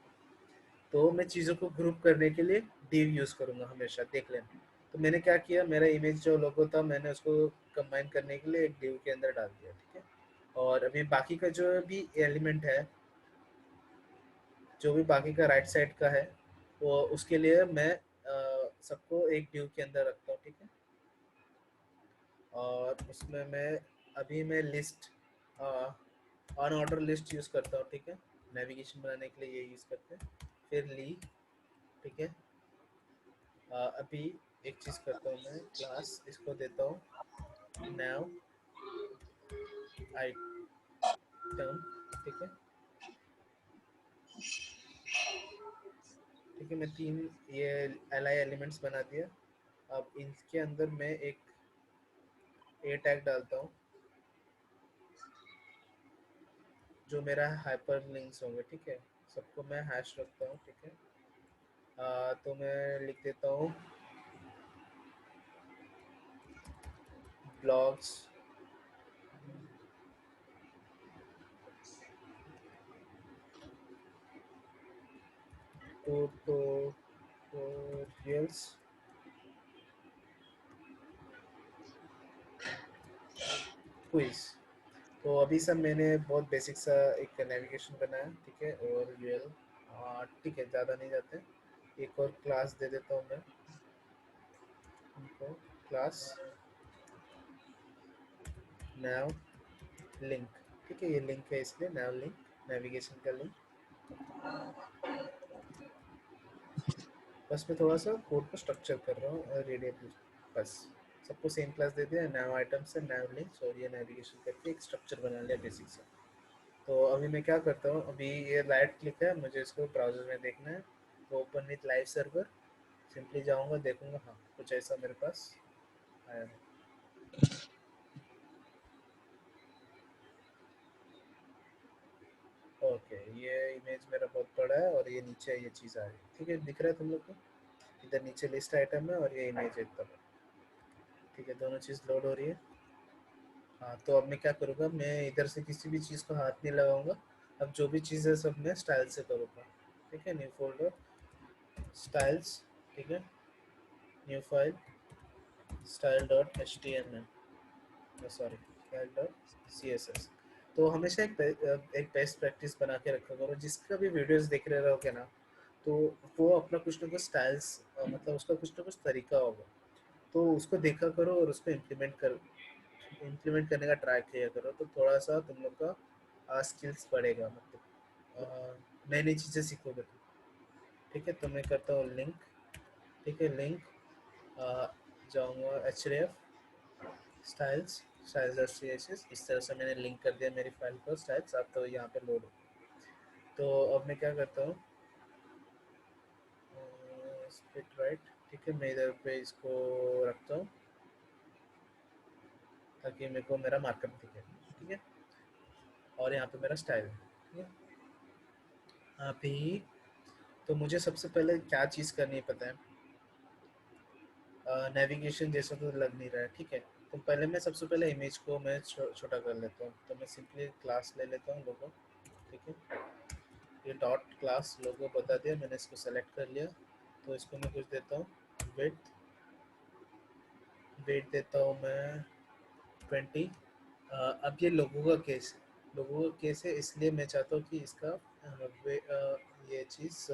Speaker 1: तो मैं चीज़ों को ग्रुप करने के लिए div यूज़ करूँगा हमेशा, देख लेना। तो मैंने क्या किया, मेरा इमेज जो लोगो था मैंने उसको कंबाइन करने के लिए एक div के अंदर डाल दिया। ठीक है, और अभी बाकी का जो भी एलिमेंट है, जो भी बाकी का राइट साइड का है, वो उसके लिए मैं सबको एक ड्यू के अंदर रखता हूँ, ठीक है। और उसमें मैं अभी मैं list on order list use करता हूँ, ठीक है। नेविगेशन बनाने के लिए ये यूज़ करते हैं। फिर ली, ठीक है। अभी एक चीज़ करता हूँ, मैं क्लास इसको देता हूँ नाउ आइटम, ठीक है। ठीक है, मैं 3 ये एल आई एलिमेंट्स बना दिया। अब इनके अंदर मैं एक ए टैग डालता हूँ जो मेरा हाइपर लिंक्स होंगे, ठीक है। सबको मैं हैश रखता हूँ, ठीक है। तो मैं लिख देता हूँ ब्लॉग्स ट्यूटोरियल्स क्विज। तो अभी सब मैंने बहुत बेसिक सा एक नेविगेशन बनाया, ठीक है। और यूएल, ठीक है, ज़्यादा नहीं जाते। एक और क्लास दे देता हूँ मैं उनको, क्लास नाउ लिंक, ठीक है। ये लिंक है इसलिए नाउ लिंक, नेविगेशन का लिंक। बस मैं थोड़ा सा कोड को स्ट्रक्चर कर रहा हूँ रीडेबल, बस। सबको सेम क्लास दे दिया, नाउ आइटम से नाउ लिंक्स, और ये नेविगेशन करके एक स्ट्रक्चर बना लिया बेसिक सा। तो अभी मैं क्या करता हूँ, अभी ये राइट क्लिक है, मुझे इसको ब्राउजर में देखना है। तो open with live server, simply जाऊँगा, देखूँगा, हाँ कुछ ऐसा मेरे पास आया है। ओके, ये इमेज मेरा बहुत बड़ा है और ये नीचे ये चीज़ आ रही है, ठीक है। दिख रहा है तुम लोग को? इधर नीचे लिस्ट आइटम है और ये इमेज एकदम, ठीक है। दोनों चीज़ लोड हो रही है। हाँ, तो अब मैं क्या करूँगा, मैं इधर से किसी भी चीज़ को हाथ नहीं लगाऊंगा। अब जो भी चीज़ है सब मैं स्टाइल से करूँगा, ठीक है। न्यू फोल्डर, स्टाइल्स, ठीक है। New file, style dot H T M L, sorry, style dot C S S. तो हमेशा एक बेस्ट प्रैक्टिस बना के रखा करो, जिसका भी वीडियोस देख रहे रहोगे ना, तो वो अपना कुछ ना कुछ स्टाइल्स, मतलब उसका कुछ ना कुछ तरीका होगा, तो उसको देखा करो और उसको इम्प्लीमेंट करने का ट्राई किया करो। तो थोड़ा सा तुम लोग का स्किल्स बढ़ेगा, मतलब नई नई चीज़ें सीखोगे तुम, ठीक है। तो मैं करता हूँ लिंक, ठीक है। लिंक जाऊँगा H D F styles, styles dot C S S. इस तरह से मैंने लिंक कर दिया मेरी फाइल को स्टाइल्स। अब तो यहाँ पे लोड हो। तो अब मैं क्या करता हूँ, स्प्लिट राइट, ठीक है। मैं इधर पे इसको रखता हूँ ताकि मेरे को मेरा मार्कअप दिखे, ठीक है। और यहाँ पे मेरा स्टाइल है, ठीक है। अभी तो मुझे सबसे पहले क्या चीज़ करनी है पता है, नेविगेशन जैसा तो लग नहीं रहा है, ठीक है। तो पहले मैं सबसे पहले इमेज को मैं छोटा कर लेता हूँ। तो मैं सिंपली क्लास ले लेता हूँ लोगो, ठीक है। ये डॉट क्लास लोगो बता दिया मैंने, इसको सेलेक्ट कर लिया। तो इसको मैं कुछ देता हूँ वेट, वेट देता हूँ मैं 20। अब ये लोगों का केस है, लोगों का केस है, इसलिए मैं चाहता हूँ कि इसका ये चीज़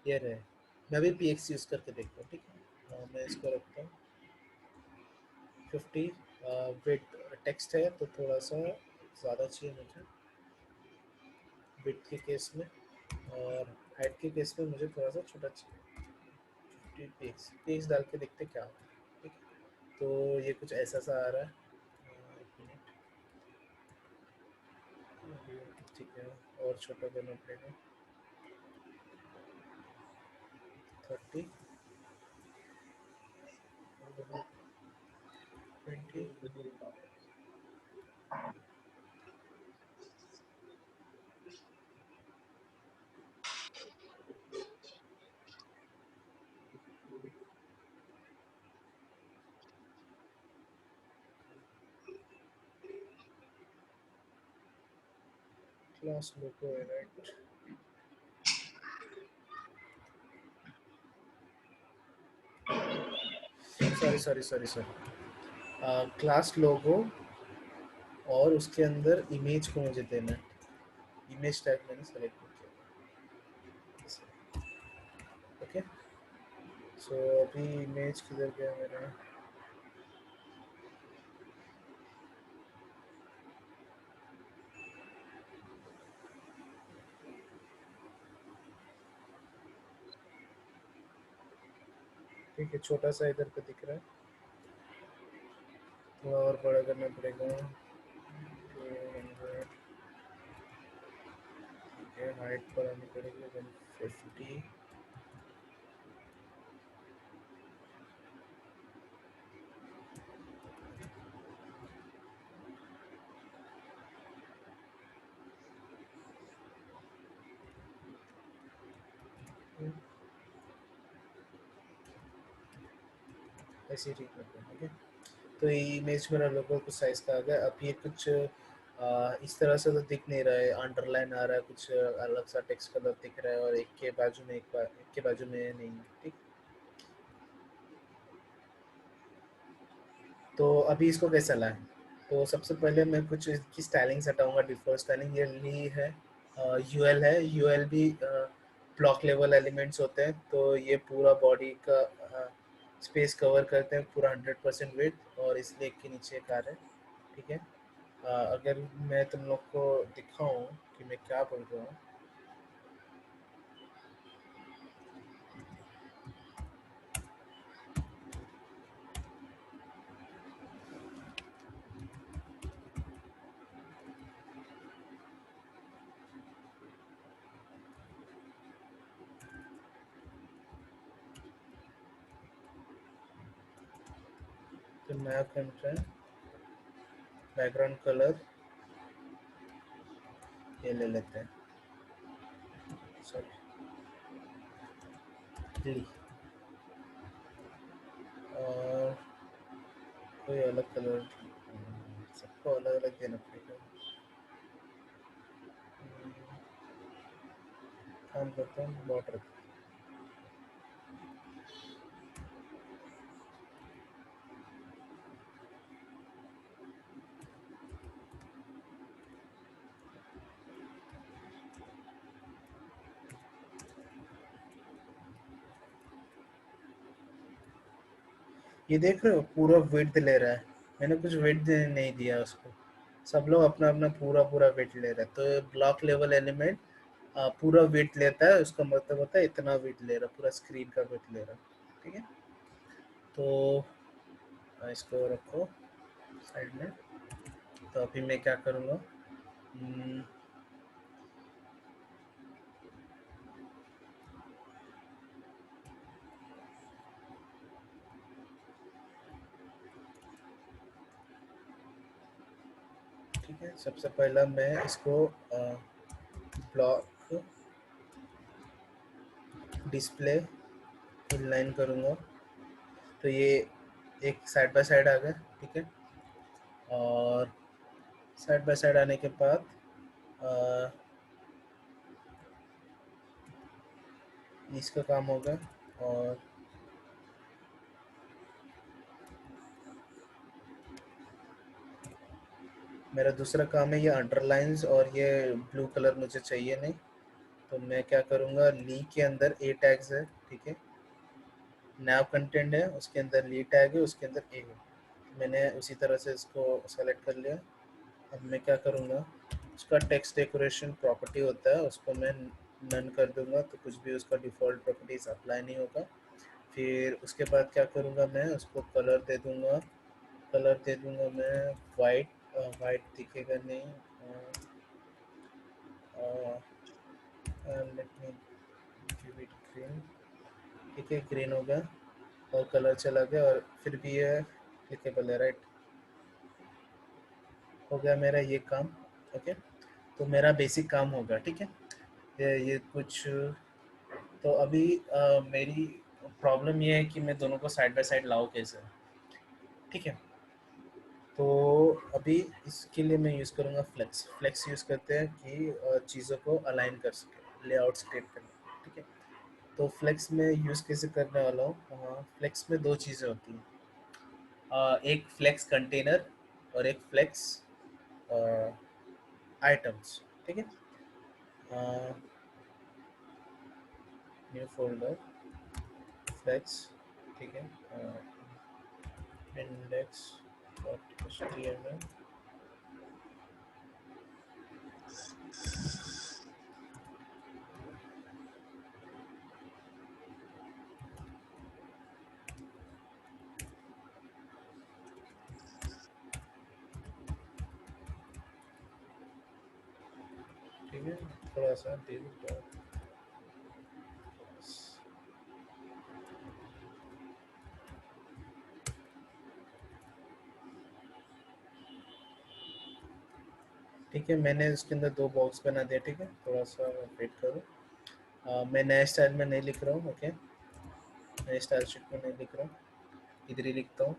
Speaker 1: ये रहे। मैं अभी पी एक्स यूज़ करके देखता हूँ, ठीक है। मैं इसको रखता हूँ 50। वेट टेक्स्ट है तो थोड़ा सा ज़्यादा चाहिए मुझे विड्थ के केस में, और हाइट के केस में मुझे थोड़ा सा छोटा चाहिए। 50 पीक्स, पीक्स डाल के देखते क्या होता है, ठीक है। तो ये कुछ ऐसा सा आ रहा है, एक मिनट, ठीक है। और छोटा करना पड़ेगा 30, 20। क्लास लोगो है right, sorry sorry sorry sorry, class logo और उसके अंदर इमेज को मुझे देना है, इमेज टैग मैंने सेलेक्ट किया। ओके, सो अभी इमेज किधर गया मेरा? ठीक है, छोटा सा इधर पे दिख रहा है, थोड़ा और बड़ा करना पड़ेगा। 200, ठीक है, हाइट पर आनी पड़ेगी 150। ऐसे ही ठीक लगता है। ठीक है, तो ये इमेज मेरा लोगो कुछ साइज का आ गया। अब ये कुछ इस तरह से तो दिख नहीं रहा है, अंडरलाइन आ रहा है, कुछ अलग सा टेक्स्ट कलर दिख रहा है, और एक के बाजू में एक के बाजू में नहीं। ठीक, तो अभी इसको कैसे लाएं? तो सबसे पहले मैं कुछ इसकी स्टाइलिंग हटाऊंगा। डिफॉल्ट स्टाइलिंग ये ली है, यूएल है। यूएल भी ब्लॉक लेवल एलिमेंट्स होते हैं, तो ये पूरा बॉडी का स्पेस कवर करते हैं, पूरा 100% वेट, और इसलिए एक के नीचे एक आ रहा है। ठीक है, अगर मैं तुम लोग को दिखाऊं कि मैं क्या बोल रहा हूँ। तो नया कंटेंट, बैकग्राउंड कलर ये ले लेते हैं, सॉरी, और कोई अलग कलर, सबको अलग अलग देना पड़ेगा। काम करता हूँ बॉर्डर। ये देख रहे हो, पूरा वेट ले रहा है, मैंने कुछ वेट नहीं दिया उसको। सब लोग अपना अपना पूरा पूरा वेट ले रहा है, तो ब्लॉक लेवल एलिमेंट पूरा वेट लेता है, उसका मतलब होता है इतना वेट ले रहा, पूरा स्क्रीन का वेट ले रहा। ठीक है, तो इसको रखो साइड में। तो अभी मैं क्या करूँगा, ठीक है, सबसे पहला मैं इसको ब्लॉक डिस्प्ले इनलाइन करूँगा, तो ये एक साइड बाय साइड आ गया। ठीक है, और साइड बाय साइड आने के बाद इसका काम होगा, और मेरा दूसरा काम है ये अंडरलाइंस, और ये ब्लू कलर मुझे चाहिए नहीं, तो मैं क्या करूँगा, ली के अंदर ए टैग्स है। ठीक है, नैव कंटेंट है, उसके अंदर ली टैग है, उसके अंदर ए है, मैंने उसी तरह से इसको सेलेक्ट कर लिया। अब मैं क्या करूँगा, उसका टेक्स्ट डेकोरेशन प्रॉपर्टी होता है, उसको मैं नन कर दूंगा, तो कुछ भी उसका डिफ़ॉल्ट प्रॉपर्टीज अप्लाई नहीं होगा। फिर उसके बाद क्या करूँगा, मैं उसको कलर दे दूँगा। कलर दे दूँगा मैं वाइट, वाइट दिखेगा नहीं, let me give it green. ठीक है, ग्रीन हो गया, और कलर चला गया, और फिर भी ये क्लिकेबल है, राइट। हो गया मेरा ये काम। ओके, तो मेरा बेसिक काम होगा। ठीक है, ये कुछ, तो अभी मेरी प्रॉब्लम ये है कि मैं दोनों को साइड बाय साइड लाऊं कैसे। ठीक है, तो अभी इसके लिए मैं यूज़ करूँगा फ्लेक्स। फ्लेक्स यूज़ करते हैं कि चीज़ों को अलाइन कर सके, लेआउट्स क्रिएट करने। ठीक है, तो फ्लेक्स में यूज़ कैसे करने वाला हूँ, फ्लेक्स में दो चीज़ें होती हैं, एक फ्लेक्स कंटेनर और एक फ्लेक्स आइटम्स, ठीक है। न्यू फोल्डर फ्लेक्स, ठीक है। इंडेक्स डॉट एचटीएमएल, ठीक है। थोड़ा सा div dot, ठीक है। मैंने उसके अंदर 2 बॉक्स बना दिया, ठीक है। थोड़ा सा वेट करो। मैं नए स्टाइल में नहीं लिख रहा हूँ, ओके। नए स्टाइल शीट में नहीं लिख रहा हूँ, इधर ही लिखता हूँ।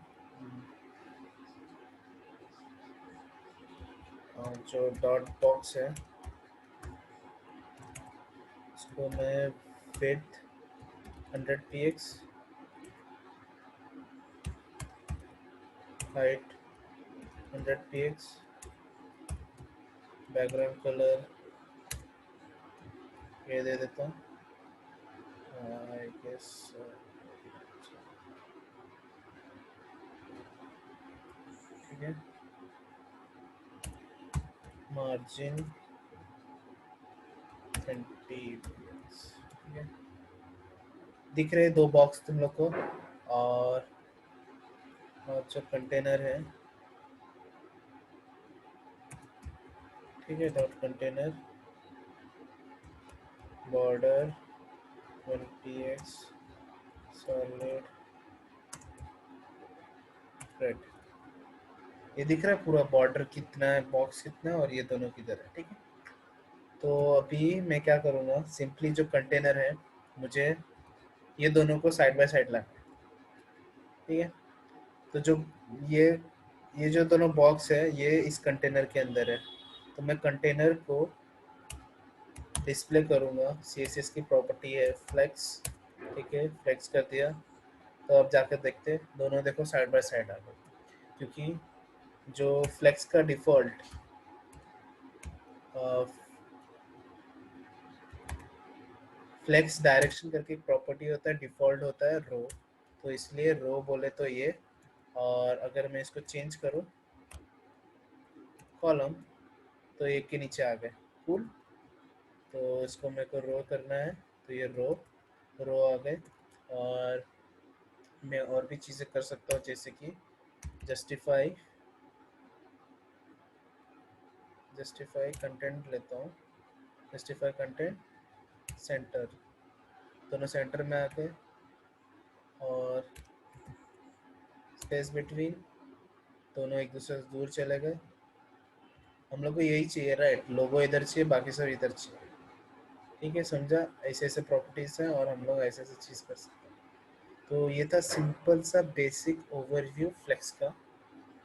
Speaker 1: जो डॉट बॉक्स है उसको मैं width 100 px, height 100 px, background colour ये दे देता हूँ, आई गेस, ठीक है। मार्जिन 20 px, ठीक है। दिख रहे 2 बॉक्स तुम लोग को। और जो कंटेनर है, ठीक है, dot container border 1 px solid red. ये दिख रहा है पूरा बॉर्डर कितना है, बॉक्स कितना है, और ये दोनों किधर है, ठीक है। तो अभी मैं क्या करूँगा, सिंपली जो कंटेनर है मुझे ये दोनों को साइड बाय साइड लाना है, ठीक है। तो जो ये ये जो दोनों बॉक्स है ये इस कंटेनर के अंदर है, तो मैं कंटेनर को डिस्प्ले करूँगा। CSS की प्रॉपर्टी है फ्लेक्स, ठीक है। फ्लेक्स कर दिया, तो अब जाकर देखते दोनों देखो साइड बाय साइड आ गए, क्योंकि जो फ्लेक्स का डिफ़ॉल्ट फ्लेक्स डायरेक्शन करके एक प्रॉपर्टी होता है, डिफ़ॉल्ट होता है रो, तो इसलिए रो बोले तो ये। और अगर मैं इसको चेंज करूँ कॉलम, तो एक के नीचे आ गए, कूल। तो इसको मेरे को रो करना है, तो ये रो रो आ गए। और मैं और भी चीज़ें कर सकता हूँ, जैसे कि जस्टिफाई जस्टिफाई कंटेंट लेता हूँ, जस्टिफाई कंटेंट सेंटर, दोनों सेंटर में आके, और स्पेस बिटवीन, दोनों एक दूसरे से दूर चले गए। हम लोग को यही चाहिए, राइट। लोगो इधर चाहिए, बाकी सब इधर चाहिए, ठीक है। समझा, ऐसे ऐसे प्रॉपर्टीज हैं और हम लोग ऐसे ऐसे चीज़ कर सकते हैं। तो ये था सिंपल सा बेसिक ओवरव्यू फ्लेक्स का,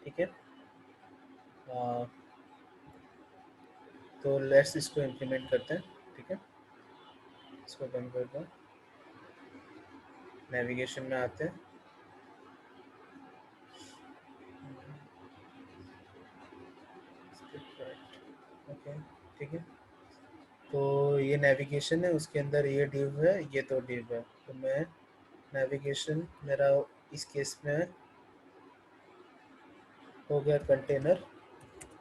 Speaker 1: ठीक है। तो लेट्स इसको इम्प्लीमेंट करते हैं, ठीक है। इसको बंद कर दो, नेविगेशन में आते हैं। ओके, ठीक है। तो ये नेविगेशन है, उसके अंदर ये डिव है, ये तो डिव है। तो मैं नेविगेशन मेरा इस केस में हो गया कंटेनर,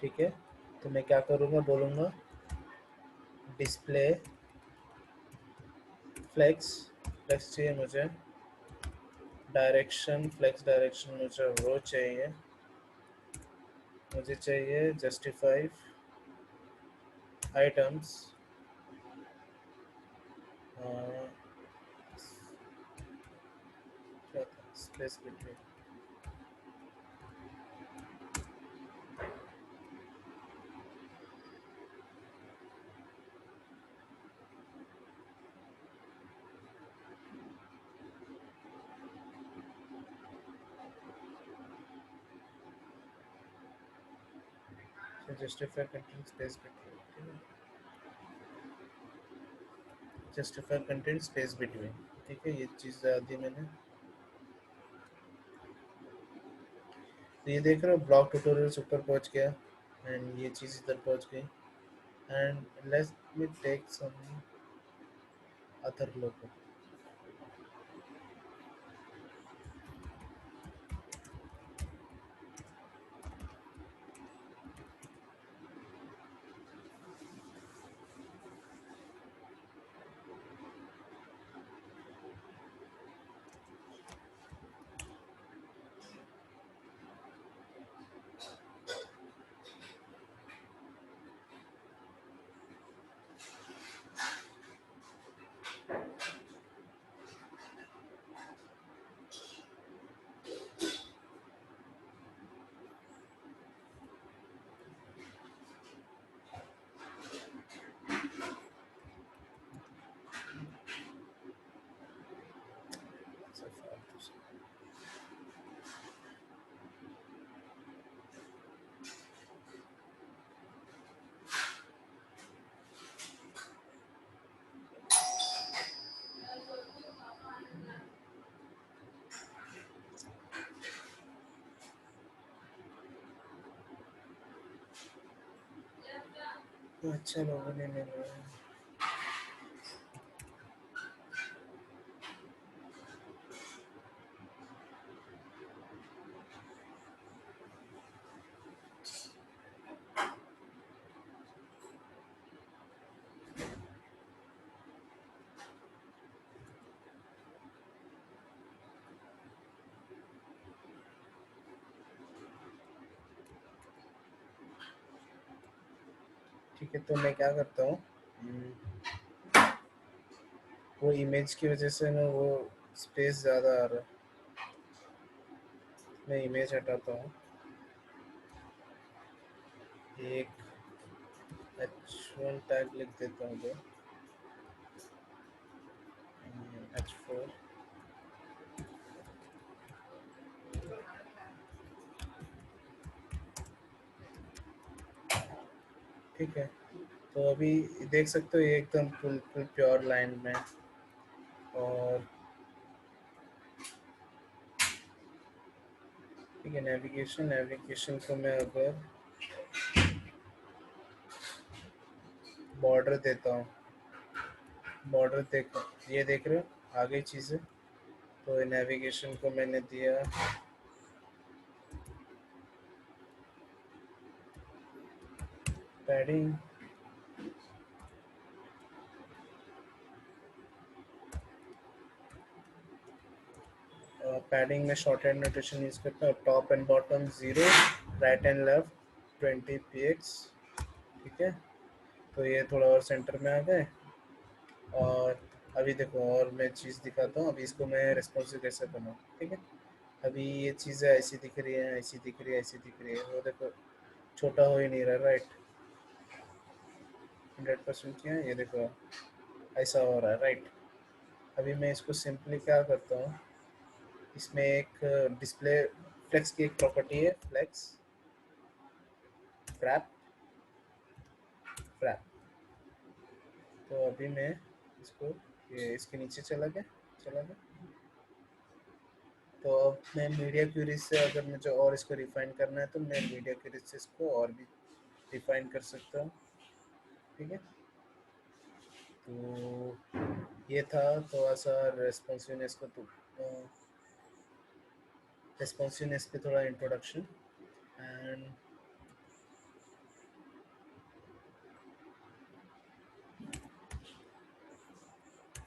Speaker 1: ठीक है। तो मैं क्या करूँगा, बोलूँगा डिस्प्ले फ्लेक्स, फ्लेक्स चाहिए मुझे, डायरेक्शन फ्लेक्स डायरेक्शन मुझे रो चाहिए, मुझे चाहिए जस्टिफाई आइटम्स, क्या था, space between, justify content space between, justify content space between, ठीक है। ये चीज़ डाल दी मैंने। तो ये देख रहे हो ब्लॉग ट्यूटोरियल्स ऊपर पहुंच गया, एंड ये चीज़ इधर पहुंच गई and let me take some other logo. अच्छा लोगों ने मिल रहा है. ठीक है, तो मैं क्या करता हूँ, वो इमेज की वजह से ना वो स्पेस ज़्यादा आ रहा है. मैं इमेज हटाता हूँ. एक h1 टैग लिख देता हूँ. h4. ठीक है, तो अभी देख सकते हो ये एकदम बिल्कुल प्योर लाइन में. और ठीक है, नेविगेशन को मैं अगर बॉर्डर देता हूँ, बॉर्डर देखो, ये देख रहे हो आगे चीज़ें. तो नेविगेशन को मैंने दिया पैडिंग. पैडिंग में शॉर्ट हैंड नोटेशन यूज़ करता हूँ. Top and bottom 0, right and left 20 px. ठीक है, तो ये थोड़ा और सेंटर में आ गए. और अभी देखो और मैं चीज़ दिखाता हूँ. अभी इसको मैं रिस्पॉन्सिव कैसे बनाऊँ. ठीक है, अभी ये चीज़ें ऐसी दिख रही है, ऐसी दिख रही है, ऐसी दिख रही है. वो देखो छोटा हो ही नहीं रहा. राइट, 100% किया. ये देखो ऐसा हो रहा है. राइट, अभी मैं इसको सिंपली क्या करता हूँ, इसमें एक डिस्प्ले फ्लेक्स की एक प्रॉपर्टी है, फ्लेक्स फ्रैप फ्रैप. तो अभी मैं इसको ये इसके नीचे चला गया. तो अब मैं मीडिया क्यूरी से अगर मुझे और इसको रिफाइन करना है तो मैं मीडिया क्यूरी से इसको और भी रिफाइन कर सकता हूँ. ठीक है, तो ये था थोड़ा सा रेस्पॉन्सिवनेस को, तो रेस्पॉन्सिवनेस पे थोड़ा इंट्रोडक्शन. And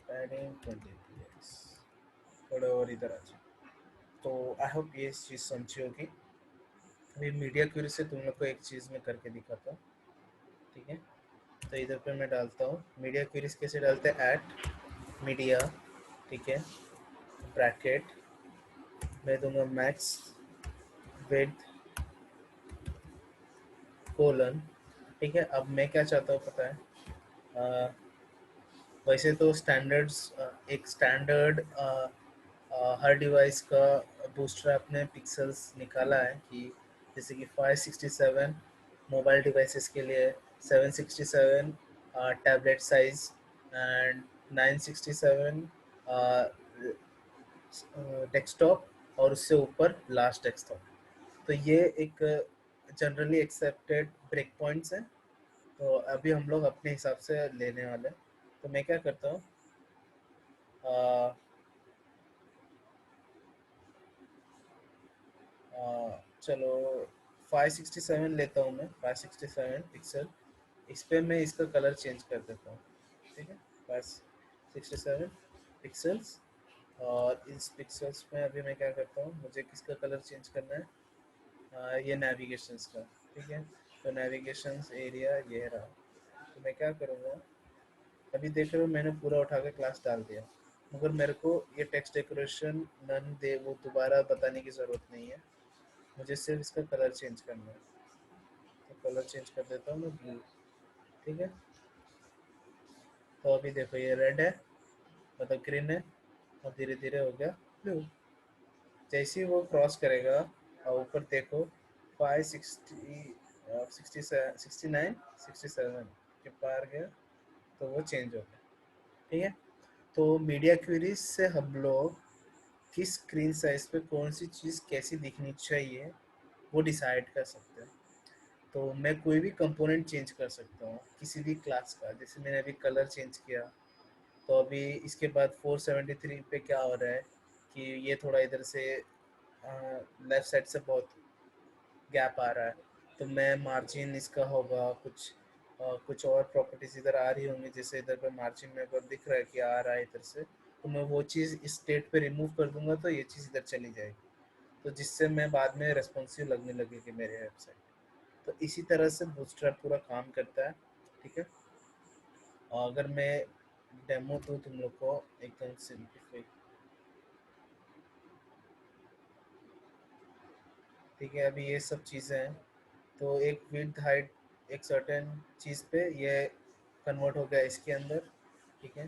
Speaker 1: padding 20 px. थोड़ा और इधर आ जाए. तो आई होप ये चीज़ समझी होगी. अभी मीडिया क्यूरी से तुम लोग को एक चीज़ मैं करके दिखाता हूँ. ठीक है, तो इधर पे मैं डालता हूँ मीडिया क्यूरीज कैसे डालते हैं. एट मीडिया, ठीक है, ब्रैकेट मैं दूंगा मैक्स विद कोलन. ठीक है, अब मैं क्या चाहता हूँ पता है, वैसे तो स्टैंडर्ड्स, एक स्टैंडर्ड हर डिवाइस का बूस्ट्रैप ने पिक्सल्स निकाला है कि जैसे कि 567 मोबाइल डिवाइसेस के लिए, 767 टैबलेट साइज एंड 967 डेस्कटॉप और उससे ऊपर लास्ट डेस्कटॉप. तो ये एक जनरली एक्सेप्टेड ब्रेक पॉइंट्स हैं, तो अभी हम लोग अपने हिसाब से लेने वाले हैं। तो मैं क्या करता हूँ, चलो 567 लेता हूँ मैं, 567 पिक्सल। इस पे मैं इसका कलर चेंज कर देता हूँ, ठीक है। 567 पिक्सल्स, और इस पिक्सल्स में अभी मैं क्या करता हूँ, मुझे किसका कलर चेंज करना है, ये नेविगेशंस का, ठीक है। तो नेविगेशंस एरिया ये रहा। तो मैं क्या करूँगा, अभी देख रहे हो मैंने पूरा उठा के क्लास डाल दिया, मगर मेरे को ये टेक्स्ट डेकोरेशन नन दे वो दोबारा बताने की ज़रूरत नहीं है, मुझे सिर्फ इसका कलर चेंज करना है। तो कलर चेंज कर देता हूँ मैं ब्लू, ठीक है। तो अभी देखो ये रेड है, मतलब ग्रीन है, और धीरे धीरे हो गया ब्लू। जैसे ही वो क्रॉस करेगा, और ऊपर देखो 560 69 67 के पार गया, तो वो चेंज हो गया, ठीक है। तो मीडिया क्वेरीज से हम लोग किस स्क्रीन साइज पे कौन सी चीज़ कैसी दिखनी चाहिए वो डिसाइड कर सकते हैं। तो मैं कोई भी कंपोनेंट चेंज कर सकता हूँ किसी भी क्लास का, जैसे मैंने अभी कलर चेंज किया, तो अभी इसके बाद 473 पे क्या हो रहा है कि ये थोड़ा इधर से लेफ्ट साइड से बहुत गैप आ रहा है, तो मैं मार्जिन इसका होगा कुछ, कुछ और प्रॉपर्टीज इधर आ रही होंगी, जैसे इधर पे मार्जिन मेरे को दिख रहा है कि आ रहा है इधर से, तो मैं वो चीज़ इस स्टेट पे रिमूव कर दूंगा, तो ये चीज़ इधर चली जाएगी, तो जिससे मैं बाद में रेस्पॉन्सिव लगने लगेगी मेरे वेबसाइट। तो इसी तरह से बूटस्ट्रैप पूरा काम करता है, ठीक है। और अगर मैं डेमो दूँ तुम लोग को एकदम सिंपलीफाई, ठीक है। अभी ये सब चीज़ें हैं, तो एक विड्थ हाइट एक सर्टेन चीज़ पे ये कन्वर्ट हो गया इसके अंदर, ठीक है।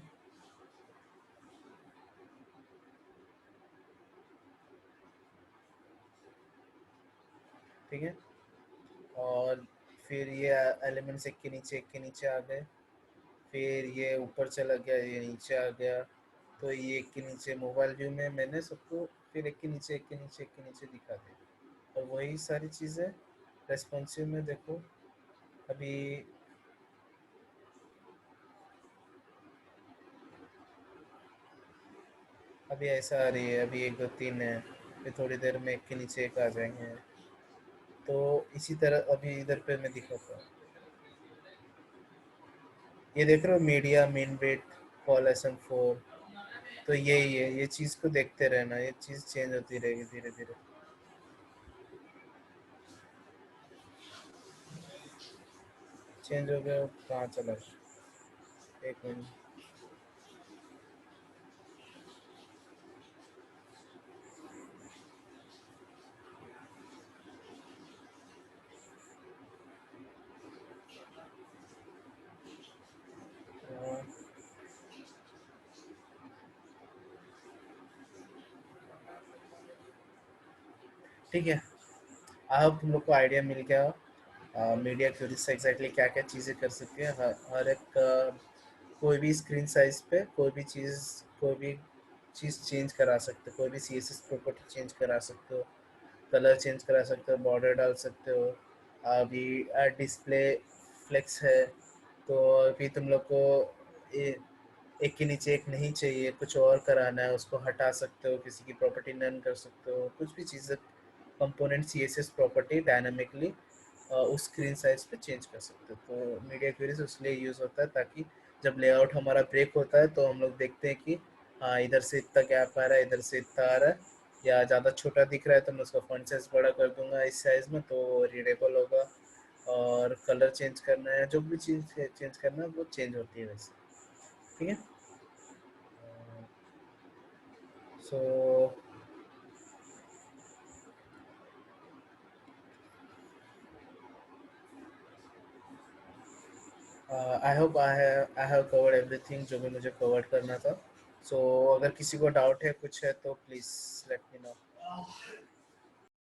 Speaker 1: ठीक है, और फिर ये एलिमेंट्स एक के नीचे आ गए, फिर ये ऊपर चला गया, ये नीचे आ गया, तो ये एक के नीचे मोबाइल व्यू में मैंने सबको फिर एक के नीचे एक के नीचे एक के नीचे दिखा दिया, और वही सारी चीज़ें रेस्पॉन्सिव में देखो। अभी अभी ऐसा आ रही है, अभी एक दो तीन है, फिर थोड़ी देर में एक के नीचे एक आ जाएंगे, तो इसी तरह अभी इधर पे मैं दिखाता हूँ। ये देख रहे हो media mean wait call SM4, तो यही है, ये चीज़ को देखते रहना, ये चीज़ चेंज होती रहेगी धीरे धीरे। चेंज हो गया, कहाँ चला गया? एक मिनट। हाँ, ठीक है। आई होप तुम लोग को आइडिया मिल गया मीडिया क्वेरी से एग्जैक्टली क्या क्या चीज़ें कर सकते हैं, हर एक कोई भी स्क्रीन साइज पे कोई भी चीज़ चेंज करा सकते हो, कोई भी CSS प्रॉपर्टी चेंज करा सकते हो, कलर चेंज करा सकते हो, बॉर्डर डाल सकते हो। अभी डिस्प्ले फ्लेक्स है, तो अभी तुम लोग को ए- एक के नीचे एक नहीं चाहिए, कुछ और कराना है, उसको हटा सकते हो, किसी की प्रॉपर्टी नन कर सकते हो, कुछ भी चीज़ें कंपोनेंट CSS प्रॉपर्टी डायनामिकली उस स्क्रीन साइज पे चेंज कर सकते हो। तो मीडिया क्वेरीज इसलिए यूज़ होता है ताकि जब लेआउट हमारा ब्रेक होता है तो हम लोग देखते हैं कि हाँ इधर से इतना गैप आ रहा है, इधर से इतना आ रहा है, या ज़्यादा छोटा दिख रहा है तो मैं उसका फॉन्ट साइज बड़ा कर दूंगा इस साइज़ में, तो रीडेबल होगा। और कलर चेंज करना है, जो भी चीज़ चेंज करना है वो चेंज होती है वैसे, ठीक है। सो आई हैव कवर्ड एवरीथिंग जो भी मुझे कवर करना था। सो अगर किसी को डाउट है कुछ है तो प्लीज़ लेट मी नो।